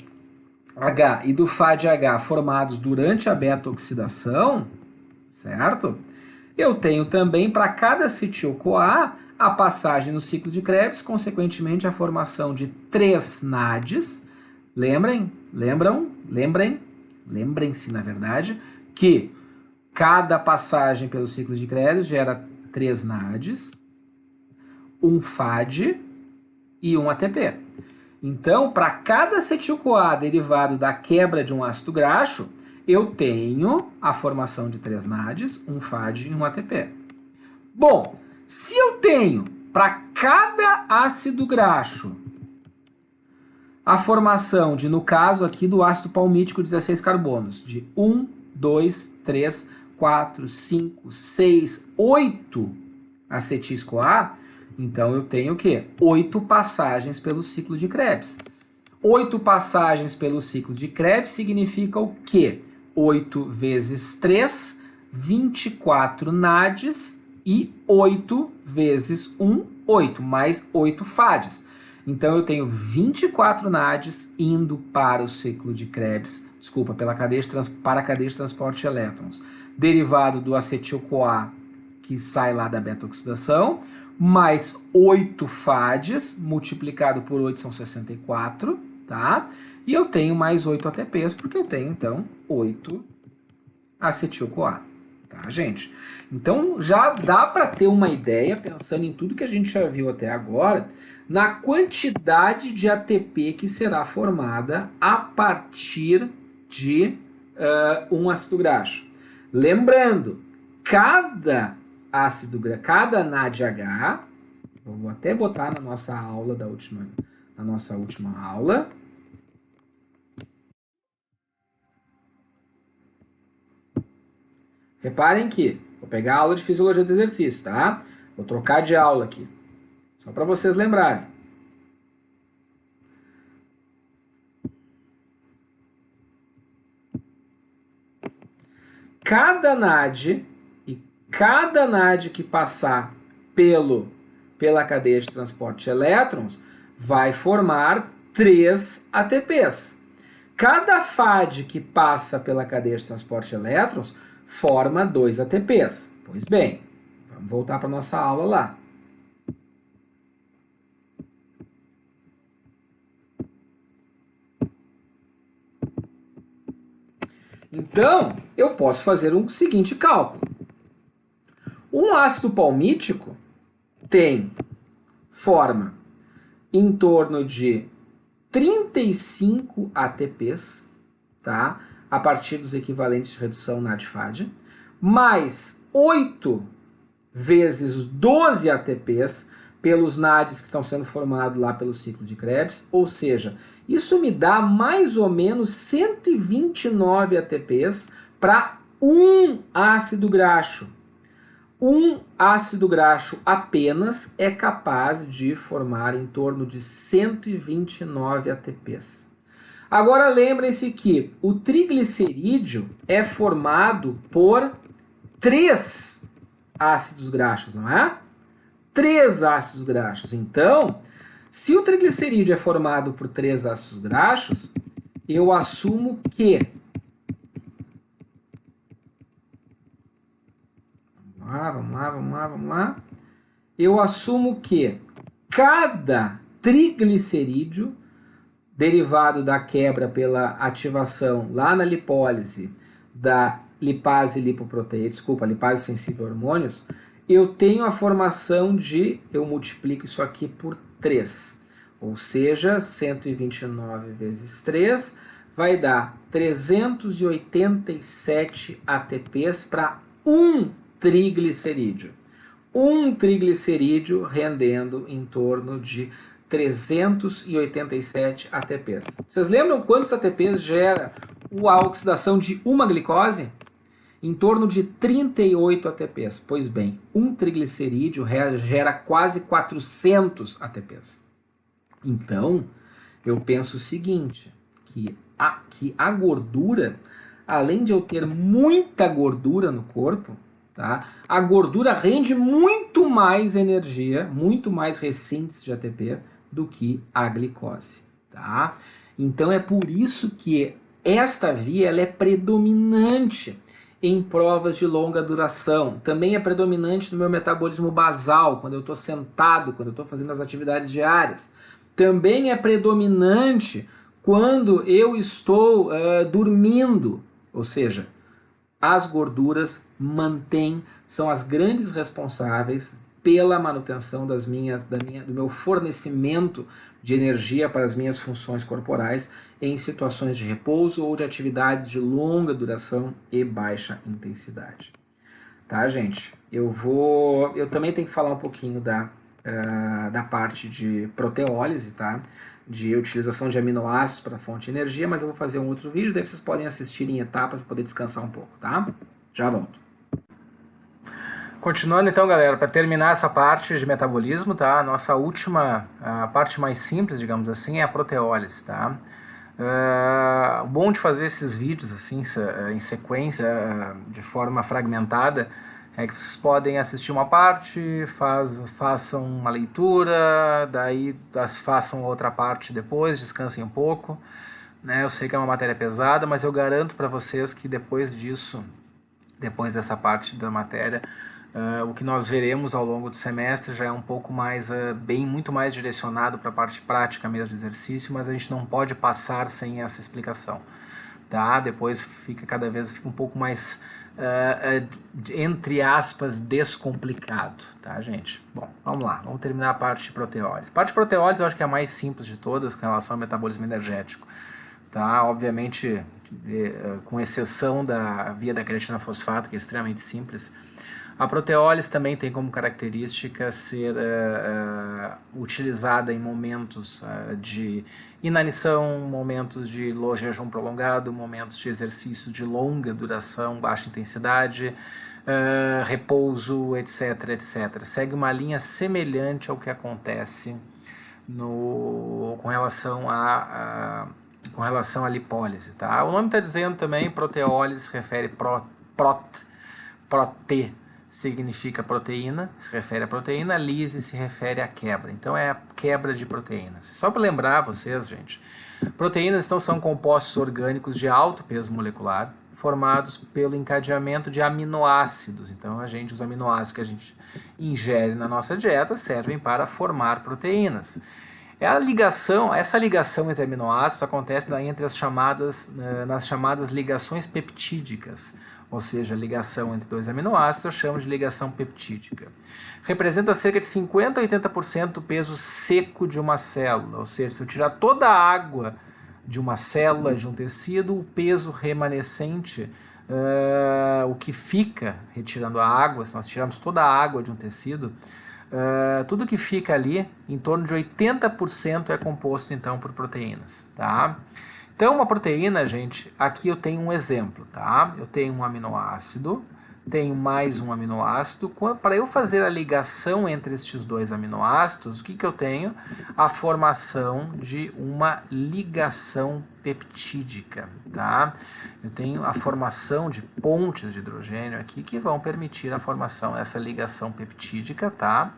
H e do FAD-H formados durante a beta-oxidação, certo? Eu tenho também para cada acetil-CoA a passagem no ciclo de Krebs, consequentemente a formação de 3 NADs. Lembrem-se, na verdade, que cada passagem pelo ciclo de Krebs gera 3 NADs, um FAD e um ATP. Então, para cada acetil-CoA derivado da quebra de um ácido graxo, eu tenho a formação de 3 NADs, um FAD e um ATP. Bom, se eu tenho para cada ácido graxo a formação de, no caso aqui do ácido palmítico, 16 carbonos, de 1, 2, 3, 4, 5, 6, 8 acetis-CoA, então eu tenho o quê? 8 passagens pelo ciclo de Krebs. 8 passagens pelo ciclo de Krebs significa o quê? 8 vezes 3, 24 NADs e 8 vezes 1, 8, mais 8 FADs. Então eu tenho 24 NADs indo para o ciclo de Krebs, para a cadeia de transporte de elétrons, derivado do acetil-CoA que sai lá da beta-oxidação, mais 8 FADs, multiplicado por 8 são 64, tá? E eu tenho mais 8 ATPs, porque eu tenho, então, 8 acetil-CoA, tá, gente? Então, já dá para ter uma ideia, pensando em tudo que a gente já viu até agora, na quantidade de ATP que será formada a partir de um ácido graxo. Lembrando, cada NADH, vou até botar na nossa aula na nossa última aula. Reparem que vou pegar a aula de fisiologia do exercício, tá? Vou trocar de aula aqui, só para vocês lembrarem. Cada NAD que passar pela cadeia de transporte de elétrons vai formar 3 ATPs. Cada FAD que passa pela cadeia de transporte de elétrons forma 2 ATPs. Pois bem, vamos voltar para a nossa aula lá. Então, eu posso fazer um seguinte cálculo. Um ácido palmítico forma em torno de 35 ATPs, tá? A partir dos equivalentes de redução NAD-FAD, mais 8 vezes 12 ATPs pelos NADs que estão sendo formados lá pelo ciclo de Krebs, ou seja, isso me dá mais ou menos 129 ATPs para um ácido graxo. um ácido graxo apenas é capaz de formar em torno de 129 ATPs. Agora lembrem-se que o triglicerídeo é formado por 3 ácidos graxos, não é? 3 ácidos graxos. Então, se o triglicerídeo é formado por 3 ácidos graxos, eu assumo que... Vamos lá. Eu assumo que cada triglicerídeo derivado da quebra pela ativação lá na lipólise da lipase lipoproteína, lipase sensível a hormônios, eu tenho a formação de, eu multiplico isso aqui por 3, ou seja, 129 vezes 3 vai dar 387 ATPs para um triglicerídeo. Um triglicerídeo rendendo em torno de 387 ATPs. Vocês lembram quantos ATPs gera a oxidação de uma glicose? Em torno de 38 ATPs. Pois bem, um triglicerídeo gera quase 400 ATPs. Então, eu penso o seguinte, que a gordura, além de eu ter muita gordura no corpo, tá, a gordura rende muito mais energia, muito mais recintos de ATP, do que a glicose, tá? Então é por isso que esta via ela é predominante em provas de longa duração. Também é predominante no meu metabolismo basal, quando eu estou sentado, quando eu estou fazendo as atividades diárias. Também é predominante quando eu estou dormindo, ou seja, as gorduras são as grandes responsáveis pela manutenção do meu fornecimento de energia para as minhas funções corporais em situações de repouso ou de atividades de longa duração e baixa intensidade. Tá, gente? Eu também tenho que falar um pouquinho da parte de proteólise, tá? De utilização de aminoácidos para fonte de energia, mas eu vou fazer um outro vídeo, daí vocês podem assistir em etapas para poder descansar um pouco, tá? Já volto. Continuando então, galera, para terminar essa parte de metabolismo, tá? A nossa última, a parte mais simples, digamos assim, é a proteólise, tá? O bom de fazer esses vídeos assim, em sequência, de forma fragmentada, é que vocês podem assistir uma parte, façam uma leitura, daí façam outra parte depois, descansem um pouco, né? Eu sei que é uma matéria pesada, mas eu garanto para vocês que depois disso, depois dessa parte da matéria, o que nós veremos ao longo do semestre já é um pouco mais, muito mais direcionado para a parte prática mesmo do exercício, mas a gente não pode passar sem essa explicação, tá? Depois cada vez fica um pouco mais, entre aspas, descomplicado, tá, gente? Bom, vamos lá, vamos terminar a parte de proteólise. A parte de proteólise eu acho que é a mais simples de todas com relação ao metabolismo energético, tá? Obviamente, com exceção da via da creatina fosfato, que é extremamente simples. A proteólise também tem como característica ser utilizada em momentos de inanição, momentos de jejum prolongado, momentos de exercício de longa duração, baixa intensidade, repouso, etc, etc. Segue uma linha semelhante ao que acontece com relação à lipólise, tá? O nome está dizendo também, proteólise se refere prote significa proteína, se refere à proteína, lise se refere à quebra. Então é a quebra de proteínas. Só para lembrar vocês, gente, proteínas então são compostos orgânicos de alto peso molecular, formados pelo encadeamento de aminoácidos. Então os aminoácidos que a gente ingere na nossa dieta servem para formar proteínas. Essa ligação entre aminoácidos acontece nas chamadas ligações peptídicas, ou seja, a ligação entre dois aminoácidos eu chamo de ligação peptídica. Representa cerca de 50% a 80% do peso seco de uma célula, ou seja, se eu tirar toda a água de uma célula, de um tecido, o peso remanescente, o que fica retirando a água, se nós tirarmos toda a água de um tecido, tudo que fica ali, em torno de 80% é composto então por proteínas, tá? Então uma proteína, gente, aqui eu tenho um exemplo, tá? Eu tenho um aminoácido, tenho mais um aminoácido. Para eu fazer a ligação entre estes dois aminoácidos, o que eu tenho? A formação de uma ligação peptídica, tá? Eu tenho a formação de pontes de hidrogênio aqui que vão permitir a formação dessa ligação peptídica, tá?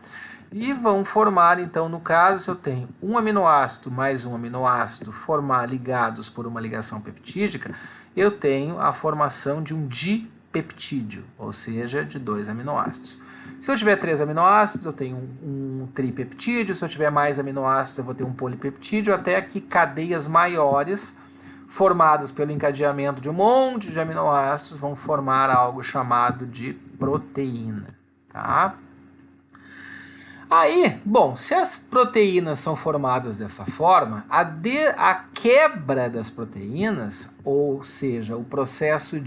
E vão formar, então, no caso, se eu tenho um aminoácido mais um aminoácido ligados por uma ligação peptídica, eu tenho a formação de um dipeptídeo, ou seja, de 2 aminoácidos. Se eu tiver 3 aminoácidos, eu tenho um tripeptídeo. Se eu tiver mais aminoácidos, eu vou ter um polipeptídeo, até que cadeias maiores, formadas pelo encadeamento de um monte de aminoácidos, vão formar algo chamado de proteína, tá? Aí, bom, se as proteínas são formadas dessa forma, a quebra das proteínas, ou seja, o processo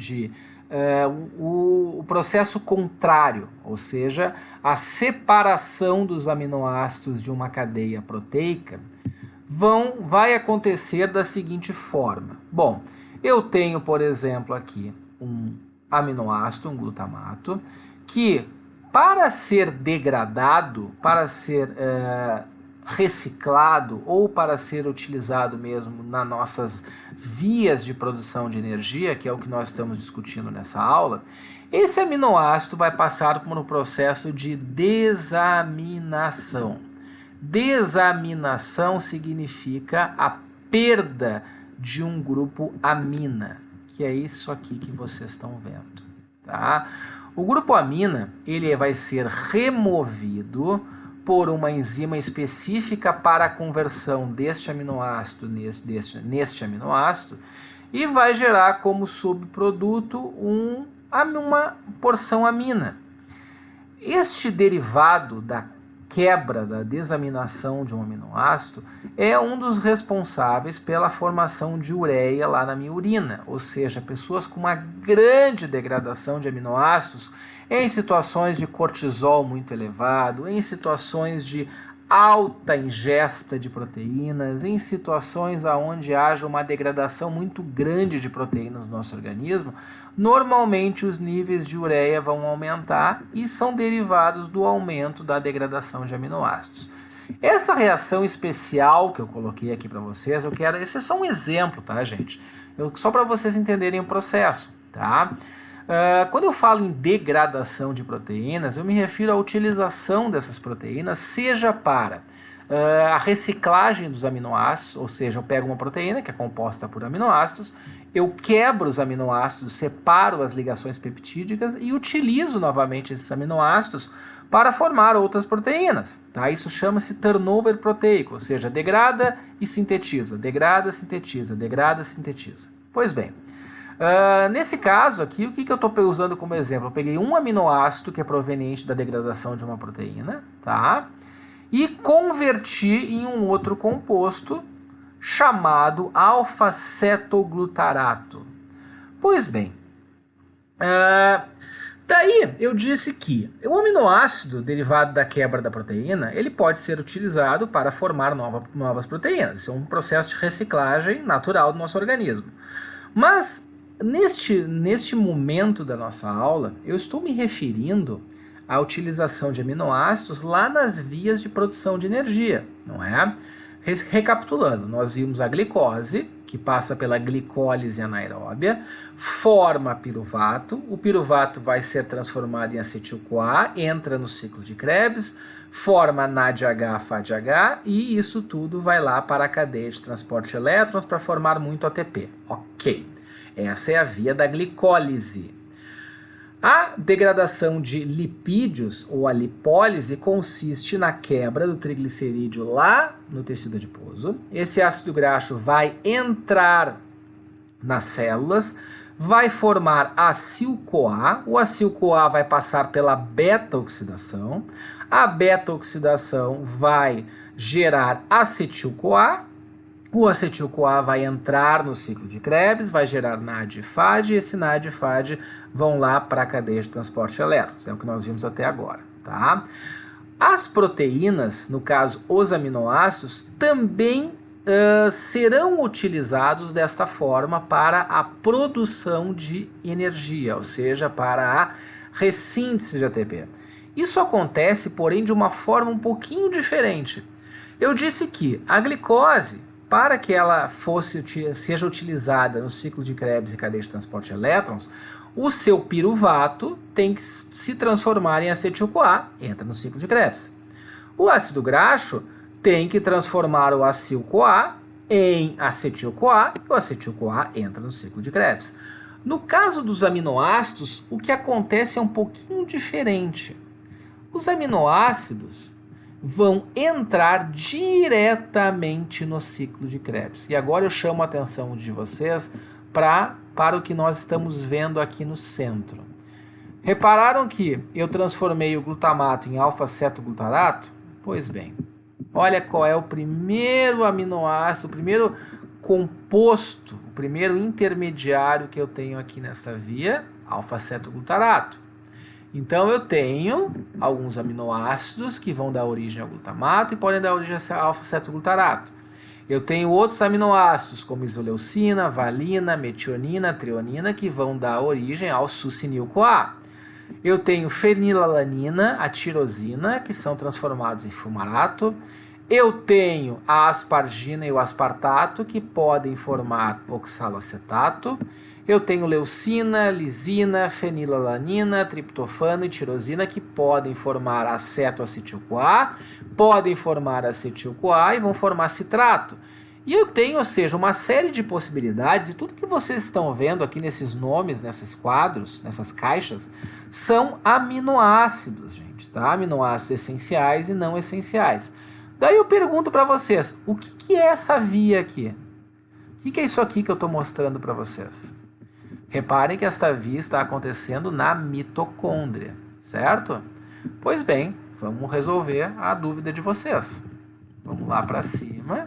o processo contrário, ou seja, a separação dos aminoácidos de uma cadeia proteica, vai acontecer da seguinte forma. Bom, eu tenho, por exemplo, aqui um aminoácido, um glutamato, que para ser degradado, para ser reciclado ou para ser utilizado mesmo nas nossas vias de produção de energia, que é o que nós estamos discutindo nessa aula, esse aminoácido vai passar por um processo de desaminação. Desaminação significa a perda de um grupo amina, que é isso aqui que vocês estão vendo, tá? O grupo amina, ele vai ser removido por uma enzima específica para a conversão deste aminoácido neste aminoácido e vai gerar como subproduto uma porção amina. Este derivado da quebra, da desaminação de um aminoácido, é um dos responsáveis pela formação de ureia lá na minha urina, ou seja, pessoas com uma grande degradação de aminoácidos em situações de cortisol muito elevado, em situações de alta ingesta de proteínas, em situações onde haja uma degradação muito grande de proteínas no nosso organismo, normalmente os níveis de ureia vão aumentar e são derivados do aumento da degradação de aminoácidos. Essa reação especial que eu coloquei aqui para vocês, esse é só um exemplo, tá, gente? Só para vocês entenderem o processo, tá? Quando eu falo em degradação de proteínas, eu me refiro à utilização dessas proteínas, seja para a reciclagem dos aminoácidos, ou seja, eu pego uma proteína que é composta por aminoácidos, eu quebro os aminoácidos, separo as ligações peptídicas e utilizo novamente esses aminoácidos para formar outras proteínas. Tá? Isso chama-se turnover proteico, ou seja, degrada e sintetiza, degrada, sintetiza, degrada, sintetiza. Pois bem, nesse caso aqui, o que eu estou usando como exemplo? Eu peguei um aminoácido que é proveniente da degradação de uma proteína, tá? E converti em um outro composto chamado alfa-cetoglutarato. Pois bem, daí eu disse que o aminoácido derivado da quebra da proteína, ele pode ser utilizado para formar novas proteínas. Isso é um processo de reciclagem natural do nosso organismo. Mas neste momento da nossa aula, eu estou me referindo à utilização de aminoácidos lá nas vias de produção de energia, não é? Recapitulando, nós vimos a glicose, que passa pela glicólise anaeróbia, forma piruvato, o piruvato vai ser transformado em acetil-CoA, entra no ciclo de Krebs, forma NADH, FADH, e isso tudo vai lá para a cadeia de transporte de elétrons para formar muito ATP. Ok, essa é a via da glicólise. A degradação de lipídios, ou a lipólise, consiste na quebra do triglicerídeo lá no tecido adiposo. Esse ácido graxo vai entrar nas células, vai formar acil-CoA. O acil-CoA vai passar pela beta-oxidação. A beta-oxidação vai gerar acetil-CoA. O acetil-CoA vai entrar no ciclo de Krebs, vai gerar NAD e FAD, e esse NAD e FAD vão lá para a cadeia de transporte de elétrons, é o que nós vimos até agora, tá? As proteínas, no caso os aminoácidos, também serão utilizados desta forma para a produção de energia, ou seja, para a ressíntese de ATP. Isso acontece, porém, de uma forma um pouquinho diferente. Eu disse que a glicose, para que ela seja utilizada no ciclo de Krebs e cadeia de transporte de elétrons, o seu piruvato tem que se transformar em acetil-CoA, entra no ciclo de Krebs. O ácido graxo tem que transformar o acil-CoA em acetil-CoA e o acetil-CoA entra no ciclo de Krebs. No caso dos aminoácidos, o que acontece é um pouquinho diferente. Os aminoácidos vão entrar diretamente no ciclo de Krebs. E agora eu chamo a atenção de vocês para o que nós estamos vendo aqui no centro. Repararam que eu transformei o glutamato em alfa-cetoglutarato? Pois bem, olha qual é o primeiro aminoácido, o primeiro composto, o primeiro intermediário que eu tenho aqui nessa via, alfa-cetoglutarato. Então eu tenho alguns aminoácidos que vão dar origem ao glutamato e podem dar origem a alfa-cetoglutarato. Eu tenho outros aminoácidos como isoleucina, valina, metionina, treonina que vão dar origem ao succinil-CoA. Eu tenho fenilalanina, a tirosina, que são transformados em fumarato. Eu tenho a aspargina e o aspartato, que podem formar oxaloacetato. Eu tenho leucina, lisina, fenilalanina, triptofano e tirosina, que podem formar acetoacetil-CoA, podem formar acetil-CoA e vão formar citrato. E eu tenho, ou seja, uma série de possibilidades, e tudo que vocês estão vendo aqui nesses nomes, nesses quadros, nessas caixas, são aminoácidos, gente, tá? Aminoácidos essenciais e não essenciais. Daí eu pergunto para vocês, o que é essa via aqui? O que é isso aqui que eu estou mostrando para vocês? Reparem que esta via está acontecendo na mitocôndria, certo? Pois bem, vamos resolver a dúvida de vocês. Vamos lá para cima.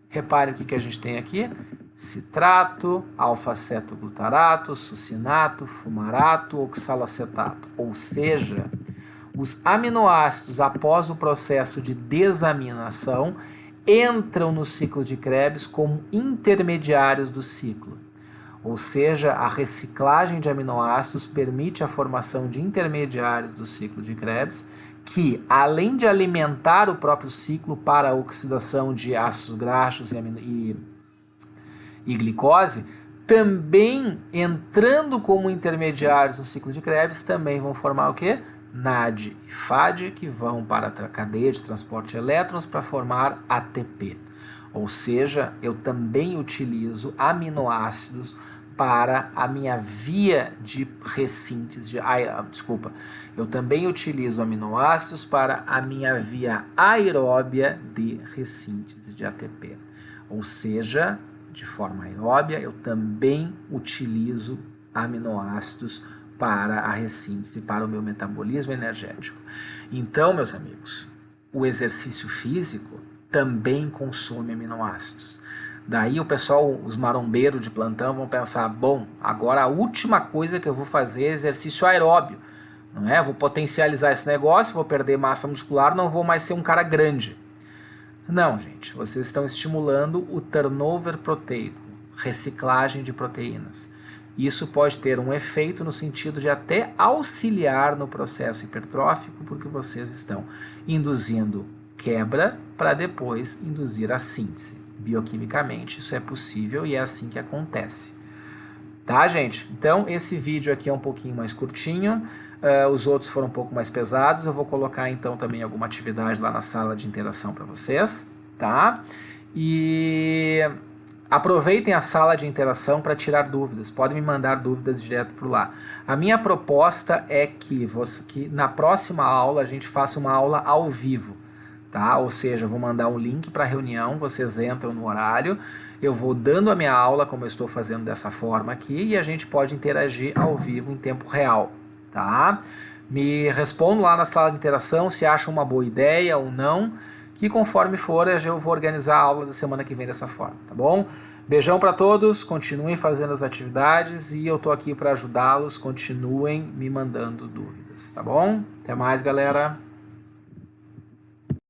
Reparem o que a gente tem aqui. Citrato, alfa-cetoglutarato, succinato, fumarato, oxalacetato. Ou seja, os aminoácidos após o processo de desaminação entram no ciclo de Krebs como intermediários do ciclo. Ou seja, a reciclagem de aminoácidos permite a formação de intermediários do ciclo de Krebs, que, além de alimentar o próprio ciclo para a oxidação de ácidos graxos e glicose, também entrando como intermediários no ciclo de Krebs, também vão formar o quê? NAD e FAD, que vão para a cadeia de transporte de elétrons para formar ATP. Ou seja, eu também utilizo aminoácidos para a minha via de ressíntese, eu também utilizo aminoácidos para a minha via aeróbia de ressíntese de ATP. Ou seja, de forma aeróbia, eu também utilizo aminoácidos para a ressíntese, para o meu metabolismo energético. Então, meus amigos, o exercício físico também consome aminoácidos. Daí o pessoal, os marombeiros de plantão vão pensar, bom, agora a última coisa que eu vou fazer é exercício aeróbio, não é? Vou potencializar esse negócio, vou perder massa muscular, não vou mais ser um cara grande. Não, gente, vocês estão estimulando o turnover proteico, reciclagem de proteínas. Isso pode ter um efeito no sentido de até auxiliar no processo hipertrófico, porque vocês estão induzindo quebra para depois induzir a síntese. Bioquimicamente isso é possível e é assim que acontece. Tá, gente? Então esse vídeo aqui é um pouquinho mais curtinho, os outros foram um pouco mais pesados. Eu vou colocar então também alguma atividade lá na sala de interação para vocês, tá? E aproveitem a sala de interação para tirar dúvidas, podem me mandar dúvidas direto por lá. A minha proposta é que na próxima aula a gente faça uma aula ao vivo. Tá? Ou seja, eu vou mandar um link para a reunião, vocês entram no horário, eu vou dando a minha aula, como eu estou fazendo dessa forma aqui, e a gente pode interagir ao vivo em tempo real. Tá? Me respondam lá na sala de interação se acham uma boa ideia ou não, que conforme for eu vou organizar a aula da semana que vem dessa forma, tá bom? Beijão para todos, continuem fazendo as atividades e eu estou aqui para ajudá-los, continuem me mandando dúvidas, tá bom? Até mais, galera!